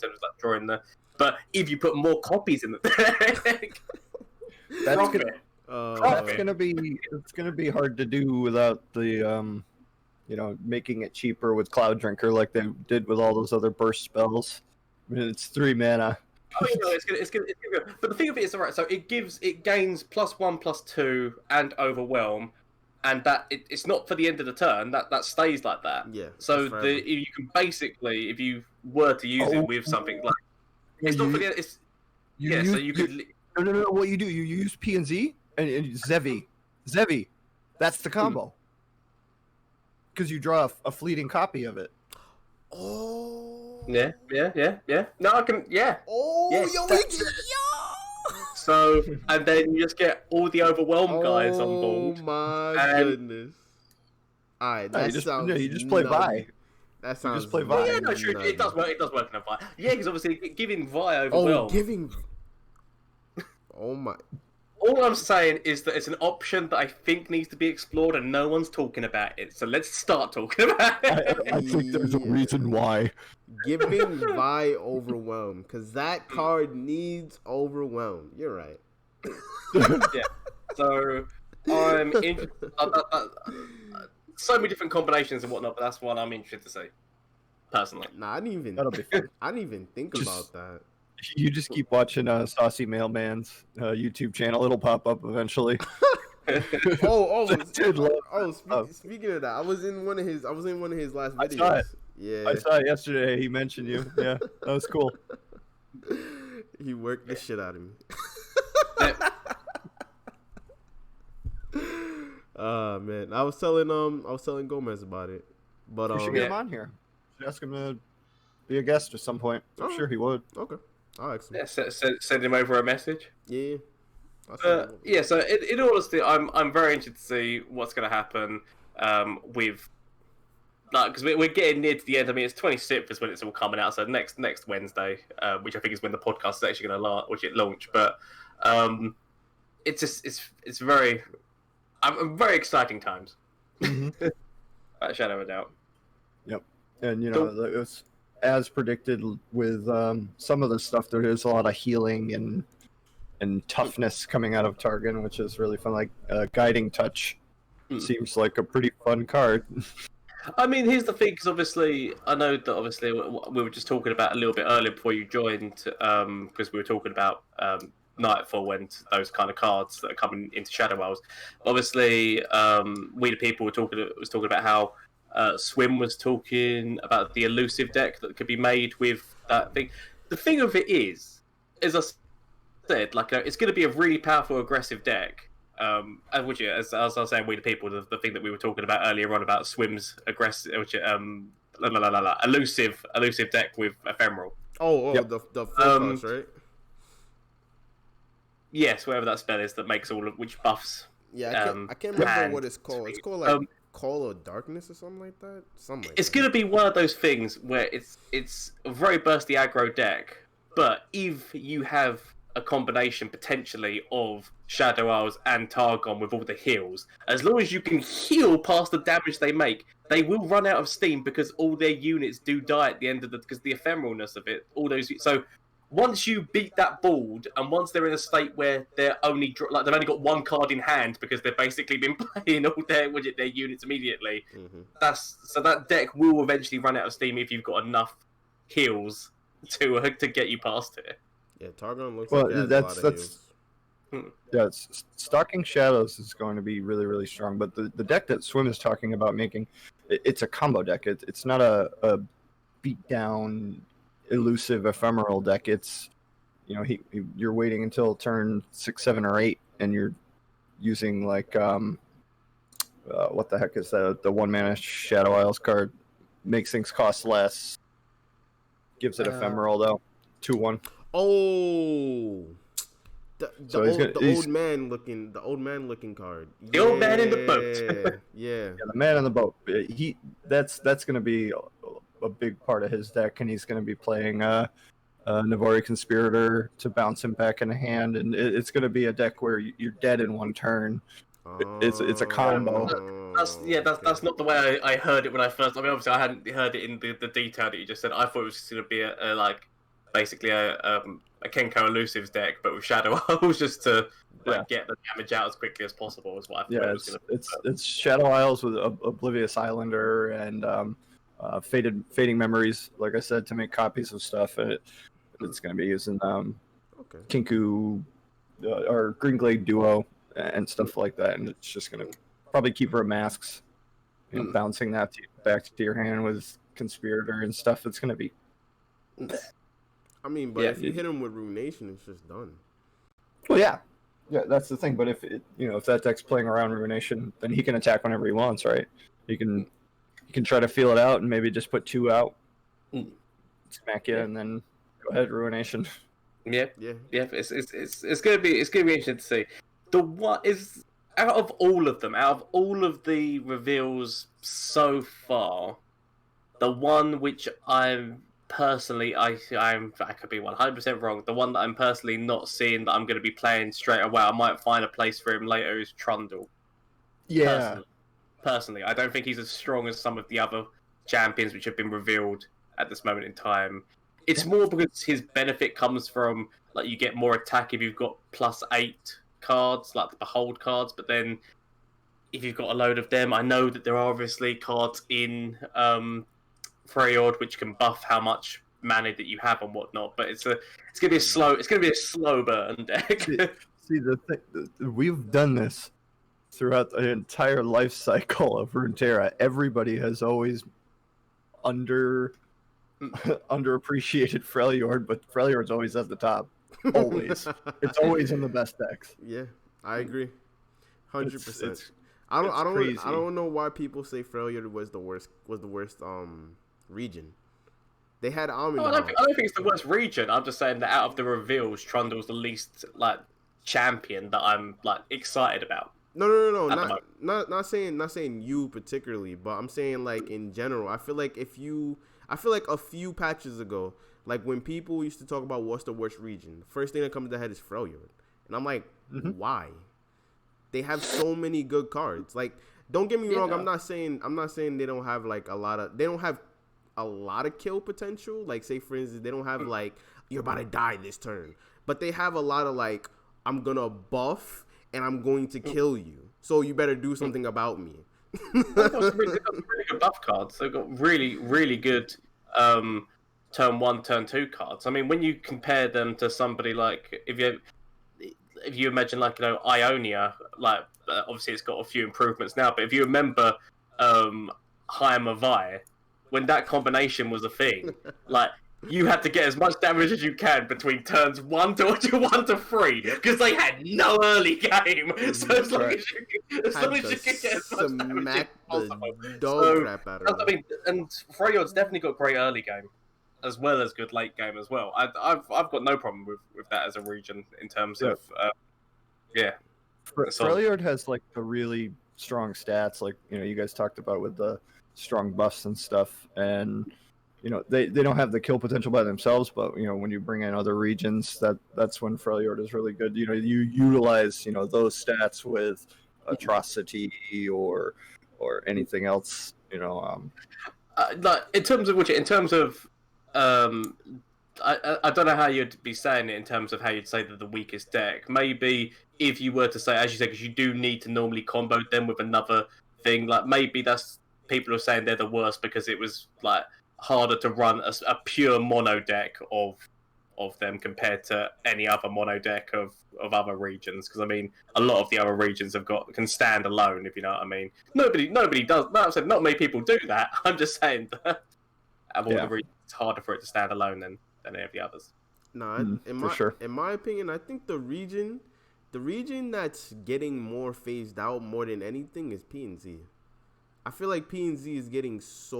of like drawing the. But if you put more copies in the deck, that's gonna be hard to do without the making it cheaper with Cloud Drinker like they did with all those other burst spells. I mean, it's 3 mana. Oh, it's gonna. But the thing of it is, alright. So it gains +1/+2 and Overwhelm. And that it's not for the end of the turn. That stays like that. Yeah. So you can basically, if you were to use it with something like, it's not for the. It's so you could. No. What you do? You use PNZ and Zevi. That's the combo. Because you draw a fleeting copy of it. Oh. Yeah. No, I can. Yeah. Oh, Yes, yo, that's yo. So, and then you just get all the overwhelmed guys on Oh board. my And goodness. All right, No, that sounds you just play nutty. Vi. That You sounds just play well, Vi. yeah, no, true. It nutty. does work. It does work in a Vi. Yeah, because obviously giving Vi Oh, overwhelm. giving. Oh my. All I'm saying is that it's an option that I think needs to be explored, and no one's talking about it. So let's start talking about it. I think there's a reason why. Giving Vi overwhelm, because that card needs overwhelm. You're right. Yeah. So I'm interested. So many different combinations and whatnot, but that's what I'm interested to see, personally. Nah, That'll be fun. I didn't even think about that. You just keep watching Saucy Mailman's YouTube channel. It'll pop up eventually. Speaking of that, I was in one of his last videos. I saw it. Yeah, I saw it yesterday. He mentioned you. Yeah, that was cool. he worked the shit out of me. Man, I was telling Gomez about it, but You should get him on here. Should ask him to be a guest at some point. I'm sure he would. Okay, I'll ask him. Yeah, send him over a message. Yeah. Yeah. So in all honesty, I'm very interested to see what's going to happen with. Because we're getting near to the end. I mean, it's 26th is when it's all coming out. So next Wednesday, which I think is when the podcast is actually going to launch. But it's just it's very exciting times. Mm-hmm. Without a shadow of a doubt. Yep. And it's as predicted with some of the stuff. There is a lot of healing and toughness coming out of Targon, which is really fun. Like Guiding Touch seems like a pretty fun card. I mean, here's the thing, because obviously, I know that obviously we were just talking about a little bit earlier before you joined, because we were talking about Nightfall and those kind of cards that are coming into Shadow Isles. Obviously, We the People was talking about how Swim was talking about the elusive deck that could be made with that thing. The thing of it is, as I said, like it's going to be a really powerful, aggressive deck. As I was saying, We the People, the thing that we were talking about earlier on about Swim's aggressive, elusive deck with Ephemeral. Yep. the first right? Yes, whatever that spell is that makes which buffs. Yeah, I can't remember what it's called. It's called like Call of Darkness or something like that. It's going to be one of those things where it's a very bursty aggro deck, but if you have a combination potentially of Shadow Isles and Targon with all the heals, as long as you can heal past the damage they make, they will run out of steam because all their units do die at the end of because the ephemeralness of it. All those so. Once you beat that board, and once they're in a state where they're only they've only got one card in hand because they've basically been playing all their units immediately, that deck will eventually run out of steam if you've got enough heals to get you past it. Yeah, Targon looks like it has a lot of heals. Yeah, Stalking Shadows is going to be really, really strong. But the deck that Swim is talking about making, it's a combo deck. It's not a beat down, elusive, ephemeral deck. It's you're waiting until turn 6, 7, or 8, and you're using like what the heck is that? The 1-mana Shadow Isles card makes things cost less. Gives it ephemeral though, 2/1. Oh. The old man looking card. The old man in the boat. Yeah, the man in the boat. That's going to be a big part of his deck, and he's going to be playing Navari Conspirator to bounce him back in the hand, and it's going to be a deck where you're dead in one turn. It's a combo. That's not the way I heard it when I first. I mean, obviously I hadn't heard it in the detail that you just said. I thought it was just going to be basically a Kenko Elusives deck, but with Shadow Isles, just to get the damage out as quickly as possible. Is what I thought it was going to be. It's Shadow Isles with Oblivious Islander and Fading Memories, like I said, to make copies of stuff. It's going to be using Kinku or Green Glade Duo and stuff like that, and it's just going to probably Keeper of Masks, bouncing that back to your hand with Conspirator and stuff. It's going to be. I mean, but if you hit him with Ruination, it's just done. Well, yeah, that's the thing. But if that deck's playing around Ruination, then he can attack whenever he wants, right? He can try to feel it out and maybe just put 2 out smack you, and then go ahead, Ruination. Yeah, Yeah. It's gonna be interesting to see. The what is out of all of them, out of all of the reveals so far, the one which I'm personally, I could be 100% wrong. The one that I'm personally not seeing that I'm going to be playing straight away, I might find a place for him later, is Trundle. Yeah. Personally, I don't think he's as strong as some of the other champions which have been revealed at this moment in time. It's more because his benefit comes from, like, you get more attack if you've got +8 cards, like the Behold cards, but then if you've got a load of them, I know that there are obviously cards in Freyord which can buff how much mana that you have and whatnot, but it's gonna be a slow burn deck. See, the thing, we've done this throughout the entire life cycle of Runeterra. Everybody has always underappreciated Freljord, but Freljord's always at the top. Always. It's always in the best decks. Yeah, I agree. 100%. It's I crazy. don't know why people say Freljord was the worst region. They had Almond. I don't think it's the worst region. I'm just saying that out of the reveals, Trundle's the least like champion that I'm like excited about. No. Not saying you particularly, but I'm saying like in general. I feel like a few patches ago, like when people used to talk about what's the worst region, the first thing that comes to head is Freljord, and I'm like, why? They have so many good cards. Like, don't get me wrong. I'm not saying they don't have like they don't have a lot of kill potential. Like, say for instance, they don't have like, you're about to die this turn, but they have a lot of like, I'm gonna buff and I'm going to kill you, so you better do something about me. They've got some really good buff cards. They've got really good turn 1, turn 2 cards. I mean, when you compare them to somebody like, if you imagine, like, you know, Ionia, like, obviously it's got a few improvements now, but if you remember Heimer Vi, when that combination was a thing, like, you had to get as much damage as you can between turns 1 to 3, because they had no early game. So as long as you can get as much damage as possible. Crap out of I mean, and Freyord's definitely got great early game, as well as good late game as well. I've got no problem with that as a region in terms of Freljord has like the really strong stats, like, you know, you guys talked about with the strong buffs and stuff, and you know, they don't have the kill potential by themselves, but you know, when you bring in other regions, that's when Freljord is really good. You know, you utilize, you know, those stats with atrocity or anything else, you know. Like in terms of I don't know how you'd be saying it in terms of how you'd say that the weakest deck. Maybe if you were to say, as you said, because you do need to normally combo them with another thing, like maybe that's people are saying they're the worst because it was like harder to run a pure mono deck of them compared to any other mono deck of other regions. Because I mean, a lot of the other regions can stand alone, if you know what I mean. Nobody does. No, I said not many people do that. I'm just saying that out of all the regions, it's harder for it to stand alone than any of the others. No, in my opinion, I think the region that's getting more phased out more than anything is P&Z. I feel like P&Z is getting so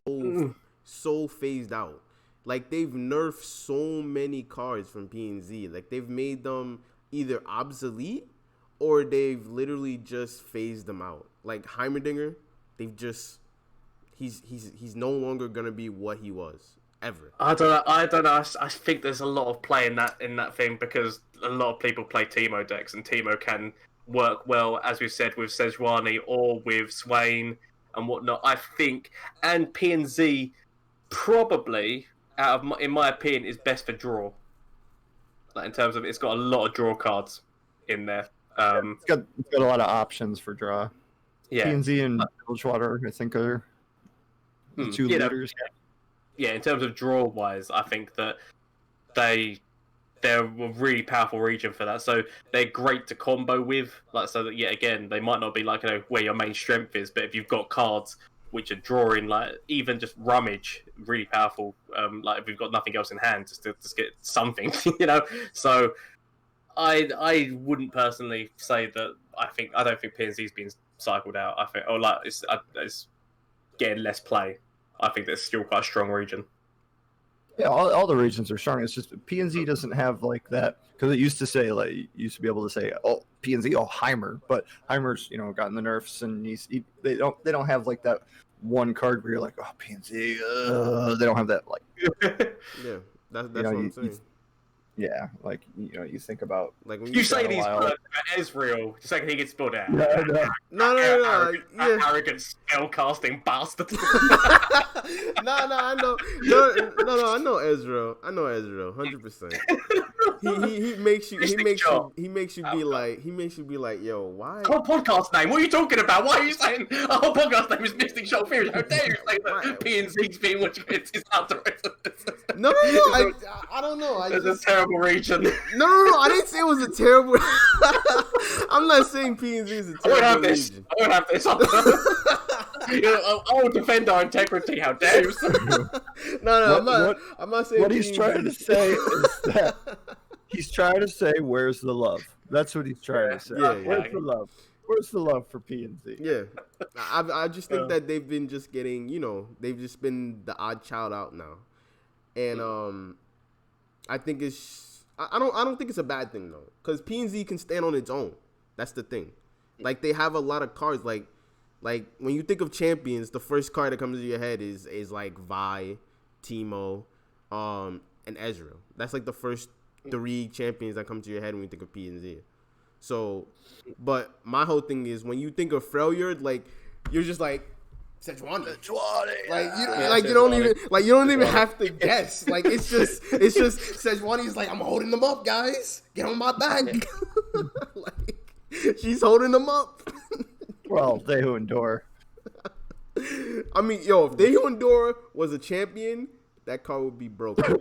phased out. Like, they've nerfed so many cards from P&Z. Like, they've made them either obsolete or they've literally just phased them out. Like Heimerdinger, they've just he's no longer gonna be what he was ever. I don't know. I think there's a lot of play in that thing because a lot of people play Teemo decks, and Teemo can work well, as we said, with Sejuani or with Swain and whatnot. I think, and P&Z probably, in my opinion, is best for draw. Like, in terms of, it's got a lot of draw cards in there. It's got a lot of options for draw. Yeah, P&Z and Bilgewater, I think, are the two leaders. Yeah, in terms of draw wise, I think that they're a really powerful region for that. So they're great to combo with. Like, so that, yet again, they might not be like, you know, where your main strength is, but if you've got cards which are drawing, like even just Rummage, really powerful. Like if we've got nothing else in hand, just to get something, you know. So I wouldn't personally say that. I don't think P&Z's been cycled out. I think, it's getting less play. I think that's still quite a strong region. Yeah, all the regions are strong. It's just PNZ doesn't have like that because it used to say like you used to be able to say oh PNZ Heimer, but Heimer's gotten the nerfs and they don't have like that one card where you're like oh PNZ they don't have that like Yeah, that's what I'm saying. Yeah, like you think about like when you say these words about Ezreal, the second he gets spelled out. No. Arrogant spell-casting bastard. No, I know. No, I know Ezreal. 100%. He makes you be like, yo, why? Our podcast name? What are you talking about? Why are you saying our podcast name is Mystic Shoal Fury? How dare you say that PNC's being what it's out the rest of this? No, I don't know. It's a terrible region. No, I didn't say it was a terrible. I'm not saying PNZ is a terrible region. I won't have this. I will defend our integrity. How dare you? No, I'm not saying. What he's trying to say is that he's trying to say, "Where's the love?" That's what he's trying to say. Yeah. Where's the love? Where's the love for PNZ? Yeah, I just think that they've been just getting, they've just been the odd child out now, and I think I don't think it's a bad thing though, because PNZ can stand on its own. That's the thing. Like they have a lot of cards. Like when you think of champions, the first card that comes to your head is like Vi, Teemo, and Ezreal. That's like the first 3 champions that come to your head when you think of PNZ. So, but my whole thing is when you think of failure, like you're just like Sejuani. Like you don't even have to guess. Like it's just Sejuani's like, I'm holding them up, guys. Get on my back. Like she's holding them up. Well, they who endure. I mean, yo, if they who endure was a champion, that card would be broken.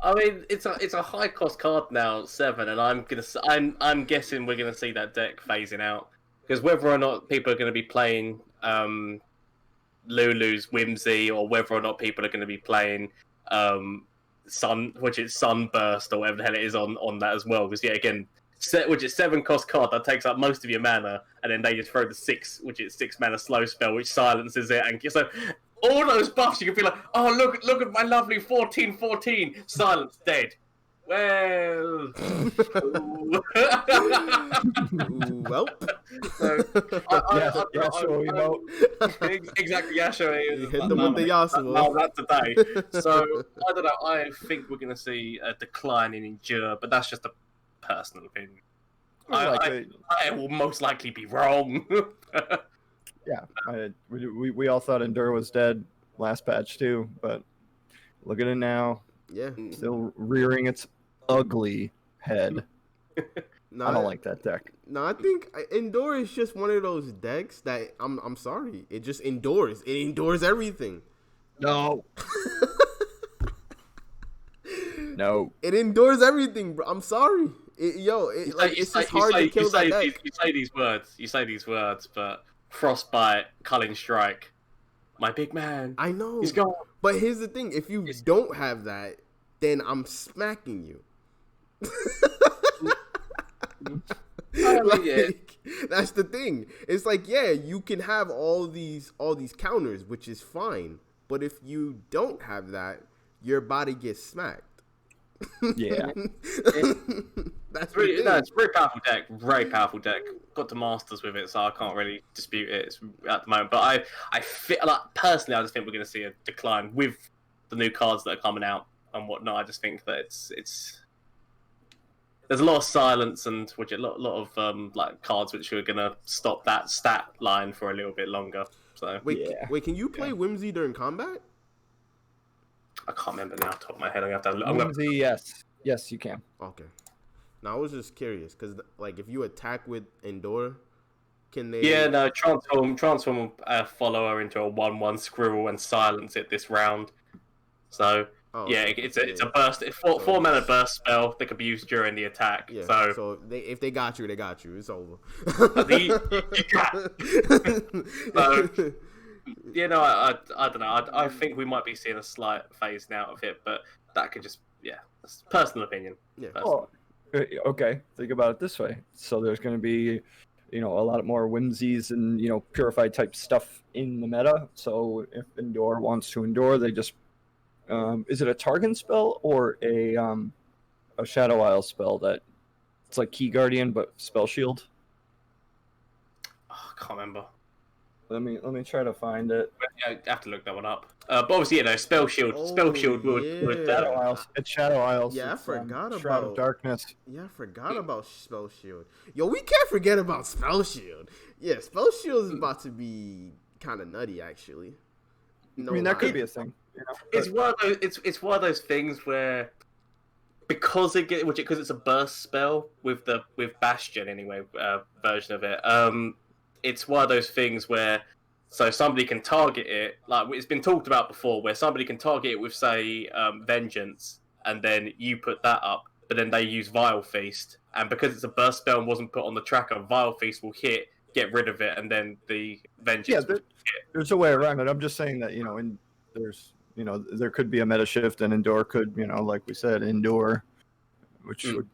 I mean, it's a high cost card now, 7, and I'm guessing we're gonna see that deck phasing out because whether or not people are gonna be playing Lulu's Whimsy or whether or not people are gonna be playing Sunburst or whatever the hell it is on that as well. Because again, which is 7 cost card that takes up most of your mana, and then they just throw the 6, which is 6 mana slow spell, which silences it, and so. All those buffs, you can be like, oh, look at my lovely 14/14. Silence, dead. Well. Well. Yasuo emote. Exactly, Yasuo. You hit them with the Yasuo. That today. So, I don't know. I think we're going to see a decline in Endure, but that's just a personal opinion. I will most likely be wrong. Yeah, we all thought Endure was dead last patch too, but look at it now. Yeah, still rearing its ugly head. No, I don't like that deck. No, I think Endure is just one of those decks that I'm sorry, it just endures. It endures everything. No. No. It endures everything, bro. I'm sorry. It's just hard to kill that deck. You say these words, but Frostbite, Culling Strike, my big man. I know. He's gone. But here's the thing: if you don't have that, then I'm smacking you. That's the thing. It's like, yeah, you can have all these counters, which is fine. But if you don't have that, your body gets smacked. Yeah. It's a very powerful deck. Very powerful deck. Got to masters with it, so I can't really dispute it at the moment. But I feel like personally, I just think we're going to see a decline with the new cards that are coming out and whatnot. I just think that it's there's a lot of silence and a lot of like cards which are going to stop that stat line for a little bit longer. So wait, can you play Whimsy during combat? I can't remember now off the top of my head. Whimsy, yes, you can. Okay. Now I was just curious because, like, if you attack with Endure, can they? Yeah, no. Transform a follower into a 1/1 squirrel and silence it this round. So it's a burst. It's 4 mana burst spell that can be used during the attack. Yeah. So if they got you, they got you. It's over. I don't know. I think we might be seeing a slight phase now of it, but that could just that's personal opinion. Yeah. Well, okay, think about it this way. So there's going to be, a lot more whimsies and, purified type stuff in the meta. So if Endure wants to endure, they just Is it a Targon spell or a Shadow Isle spell that it's like Key Guardian but spell shield? Oh, I can't remember. Let me try to find it. But, yeah, I have to look that one up. But obviously, spell shield. Spell shield would. Shadow Isles. It's Shadow Isles. Yeah, I it's, forgot Shroud about of Darkness. Yeah, I forgot about Spell Shield. Yo, we can't forget about Spell Shield. Yeah, Spell Shield is about to be kind of nutty, actually. No I mean, that lie. could be a thing. You know? It's one of those. It's one of those things where because it's a burst spell with Bastion anyway version of it. It's one of those things where so somebody can target it, like it's been talked about before, where somebody can target it with say Vengeance, and then you put that up, but then they use Vile Feast, and because it's a burst spell and wasn't put on the tracker, Vile Feast will hit, get rid of it, and then the Vengeance. Yeah, there's a way around it. I'm just saying that there could be a meta shift, and Endure could, like we said, endure, which would,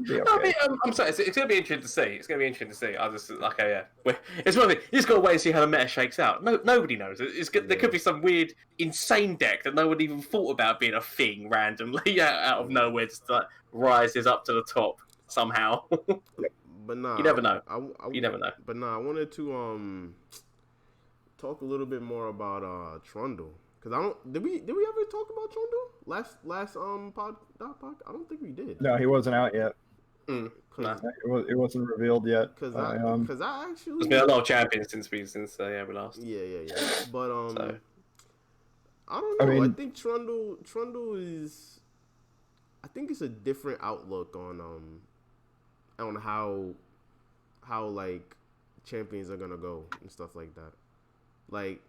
be okay. I mean, I'm sorry, it's going to be interesting to see. It's going to be interesting to see. I just it's one thing. You just got to wait and see how the meta shakes out. Nobody knows. There could be some weird, insane deck that no one even thought about being a thing randomly out of nowhere, just like rises up to the top somehow. But nah, you never know. You never know. But nah, I wanted to talk a little bit more about Trundle. Cause did we ever talk about Trundle last pod? I don't think we did. No, he wasn't out yet. Nah. It wasn't revealed yet. Cause I actually there's been a lot of champions since we last. Yeah. But So. I don't know. I mean, I think Trundle is. I think it's a different outlook on how like champions are gonna go and stuff like that. Like,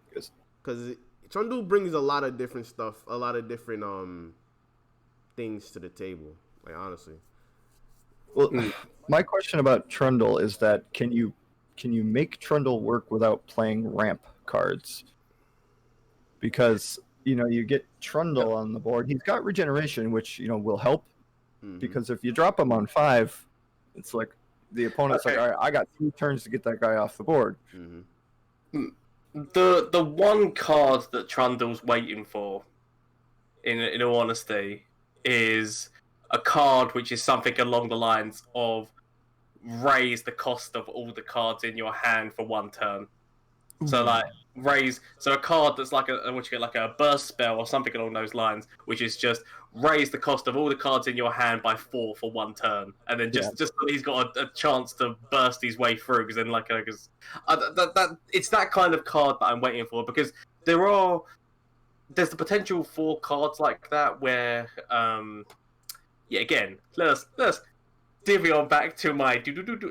cause Trundle brings a lot of different stuff, a lot of different things to the table. Like honestly. Well, my question about Trundle is that can you make Trundle work without playing ramp cards? Because you get Trundle on the board. He's got regeneration, which will help. Mm-hmm. Because if you drop him on 5, it's like the opponent's like, all right, I got 3 turns to get that guy off the board. Mm-hmm. The one card that Trundle's waiting for, in all honesty, is a card which is something along the lines of raise the cost of all the cards in your hand for 1 turn. Ooh. So a card that's like a burst spell or something along those lines, which is just raise the cost of all the cards in your hand by 4 for 1 turn, and then just so he's got a chance to burst his way through. Because then it's that kind of card that I'm waiting for, because there's the potential for cards like that where again, let us divvy on back to my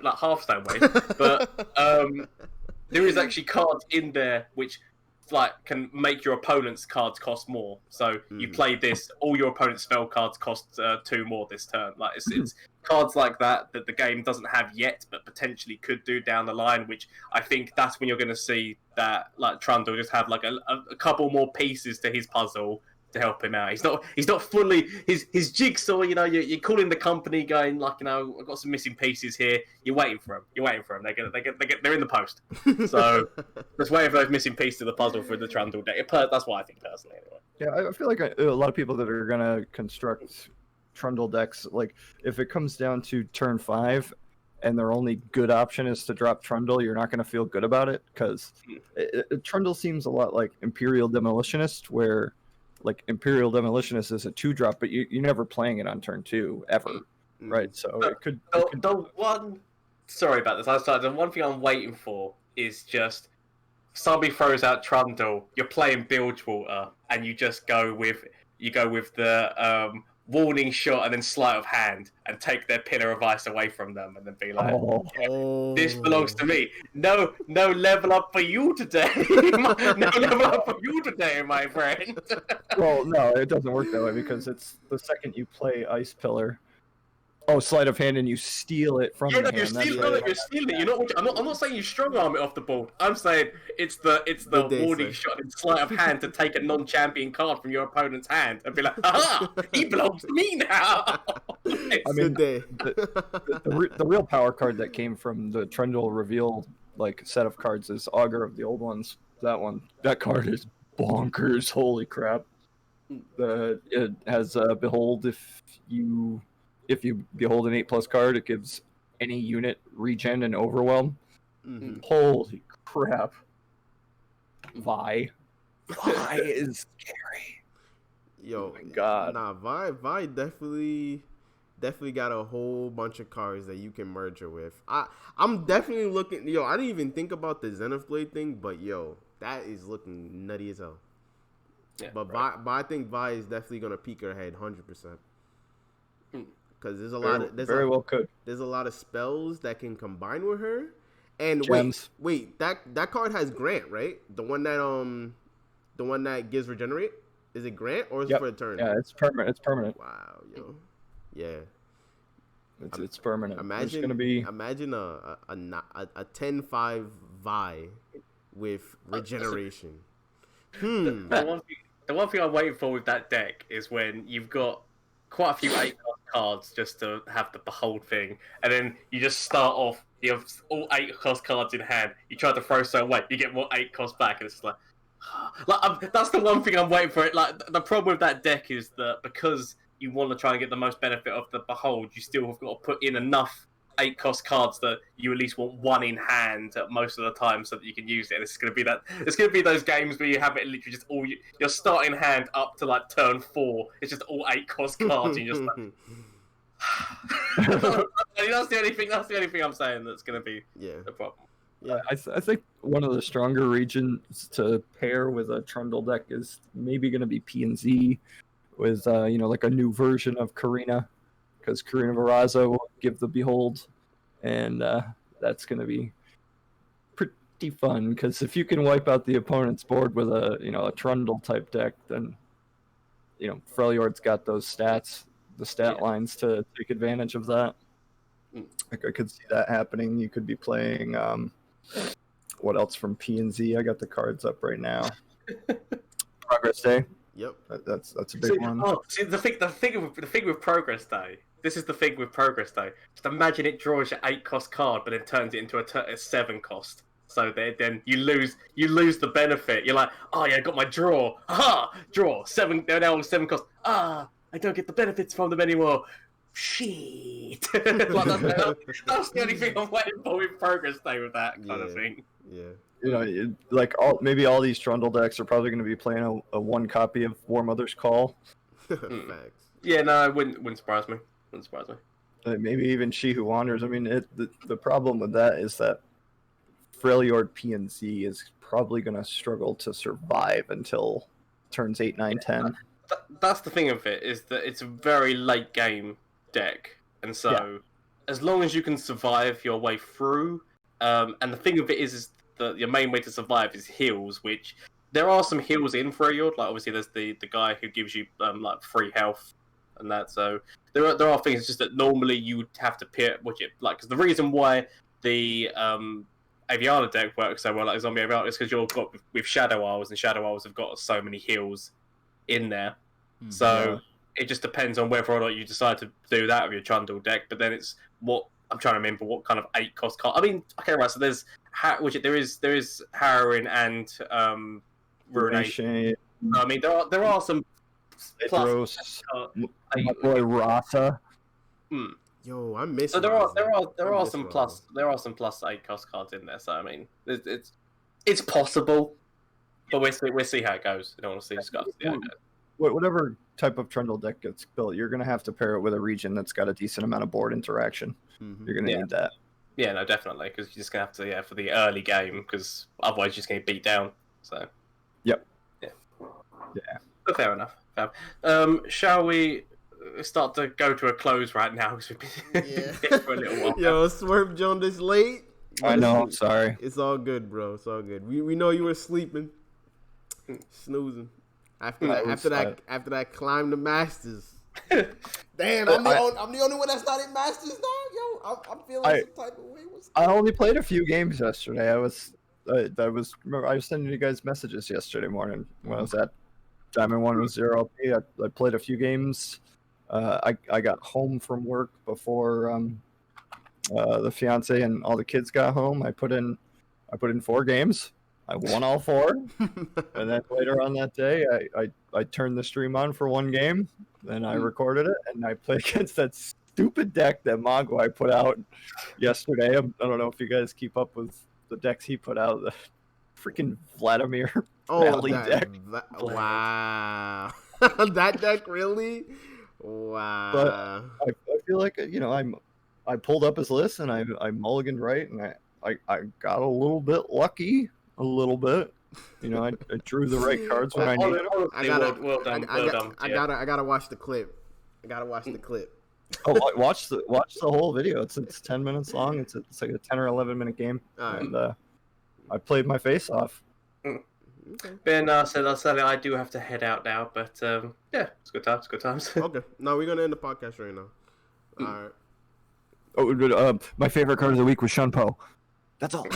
like Hearthstone way, but there is actually cards in there which can make your opponent's cards cost more. So you play this, all your opponent's spell cards cost 2 more this turn. Like it's cards like that the game doesn't have yet, but potentially could do down the line. Which I think that's when you're going to see that Trundle just have a couple more pieces to his puzzle to help him out. He's not fully his jigsaw. You're calling the company, going I've got some missing pieces here. You're waiting for him. They're in the post. So just waiting for those missing pieces of the puzzle for the Trundle deck. That's what I think personally. Anyway. Yeah, I feel like a lot of people that are gonna construct Trundle decks, like if it comes down to turn 5 and their only good option is to drop Trundle, you're not gonna feel good about it, because Trundle seems a lot like Imperial Demolitionist, where Imperial Demolitionist is a 2-drop, but you're never playing it on turn 2 ever, right? So it could. Sorry about this. The one thing I'm waiting for is just somebody throws out Trundle. You're playing Bilgewater, and you just go with the warning shot and then sleight of hand and take their Pillar of Ice away from them, and then be like, this belongs to me. No level up for you today. No level up for you today, my friend. Well, no, it doesn't work that way, because it's the second you play Ice Pillar. Oh, sleight of hand, and you steal it from You're stealing it. I'm not saying you strong arm it off the board. I'm saying it's the warning shot and sleight of hand to take a non-champion card from your opponent's hand and be like, aha, he belongs to me now. I mean, the real power card that came from the Trundle reveal set of cards is Augur of the Old Ones. That card is bonkers. Holy crap. It has behold. If you behold an 8+ card, it gives any unit regen and overwhelm. Mm-hmm. Holy crap! Vi is scary. Yo, Oh my God. nah, Vi definitely got a whole bunch of cards that you can merge her with. I'm definitely looking. Yo, I didn't even think about the Zenith Blade thing, but yo, that is looking nutty as hell. Yeah, But right. but I think Vi is definitely gonna peak her head 100%. Because there's a Very, lot of well could. there's a lot of spells that can combine with her. And Gems. wait, that card has Grant, right? The one that gives regenerate. Is it Grant or is it Yep. for a turn? Yeah, it's permanent. It's permanent. Wow, yo, yeah. It's permanent. Imagine There's gonna be a 10-5 Vi with regeneration. The one thing I'm waiting for with that deck is when you've got quite a few 8-cost cards just to have the behold thing, and then you just start off. You have all 8-cost cards in hand. You try to throw some away, you get more 8-cost back, and it's just like that's the one thing I'm waiting for. It like the problem with that deck is that because you want to try and get the most benefit of the behold, you still have got to put in enough 8-cost cards that you at least want one in hand most of the time so that you can use it. And it's going to be that. It's going to be those games where you have it literally just all your starting hand up to like turn 4. It's just all 8-cost cards, and you're just like. That's the only thing. That's the only thing I'm saying that's going to be the problem. Yeah, I think one of the stronger regions to pair with a Trundle deck is maybe going to be P&Z with like a new version of Karina, because Karina Varaza will give the behold, and that's going to be pretty fun. Because if you can wipe out the opponent's board with a Trundle type deck, then Freljord's got those stats, the stat lines to take advantage of that. I could see that happening. You could be playing what else from P&Z? I got the cards up right now. Progress Day. Yep. That's a big one. Oh, see the thing with Progress Day. This is the thing with Progress Day. Just imagine it draws your 8-cost card, but then turns it into a 7-cost. So then you lose the benefit. You're like, oh yeah, I got my draw. Aha, draw 7. They're now 7-cost. I don't get the benefits from them anymore. Shit. Like, that's the only thing I'm waiting for with Progress Day with that kind of thing. Yeah. Like maybe all these Trundle decks are probably going to be playing a 1 copy of War Mother's Call. Facts. Yeah, no, it wouldn't surprise me. Maybe even She Who Wanders. I mean, the problem with that is that Freljord P&Z is probably going to struggle to survive until turns 8, 9, 10. That's the thing of it, is that it's a very late game deck, and so as long as you can survive your way through, and the thing of it is that your main way to survive is heals, which there are some heals in Freljord. Like obviously there's the guy who gives you like free health and that. So there are things just that normally you would have to pick because the reason why the Aviana deck works so well, like Zombie Aviana, is because you're got with Shadow Isles, and Shadow Isles have got so many heals in there. So it just depends on whether or not you decide to do that with your Trundle deck. But then it's what I'm trying to remember what kind of 8-cost card. I mean, okay, right. So there's there is Harrowing and Runeterra. I mean, there are some plus. My boy Rasa. Yo, I miss. So there are some plus 8-cost cards in there. So I mean, it's possible, but we'll see how it goes. I don't want to see how it goes. Whatever type of Trundle deck gets built, you're going to have to pair it with a region that's got a decent amount of board interaction. You're going to need that. Yeah, no, definitely, because you're just going to have to, for the early game, because otherwise you're just going to get beat down. So. Yep. Yeah. But fair enough. Shall we start to go to a close right now, because we've been here for a little while. Yo, Swerve Jones this late. I know, I'm sorry. It's all good, bro. It's all good. We know you were sleeping, snoozing. After that climb to Masters. Damn, I'm the only one that's not in Masters, dog. Yo, I'm feeling some type of way. I only played a few games yesterday. I was sending you guys messages yesterday morning when I was at Diamond 1 with 0 LP. I played a few games. I got home from work before the fiance and all the kids got home. I put in 4 games. I won all 4, and then later on that day, I turned the stream on for one game, then I recorded it, and I played against that stupid deck that Mogwai put out yesterday. I don't know if you guys keep up with the decks he put out. The freaking Vladimir Valley deck. Wow. That deck, really? Wow. But I feel like, I pulled up his list, and I mulliganed right, and I got a little bit lucky. A little bit, I drew the right cards when I needed them. Well done. I gotta watch the clip. Oh, watch the whole video. It's 10 minutes long. It's like a 10 or 11-minute game, and I played my face off. Okay. Ben said I do have to head out now, but yeah, it's good times. Okay, no, we're gonna end the podcast right now. All right. Oh, my favorite card of the week was Shunpo. That's all.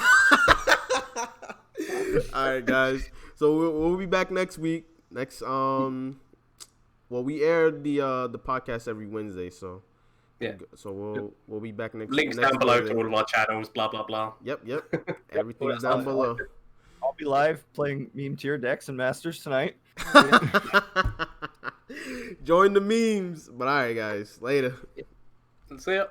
All right, guys. So we'll be back next week. We air the podcast every Wednesday, so yeah. So we'll be back next. Links down below to all of our channels. Blah blah blah. Yep. Everything's down below. I'll be live playing meme tier decks and masters tonight. Join the memes. But all right, guys. Later. See ya.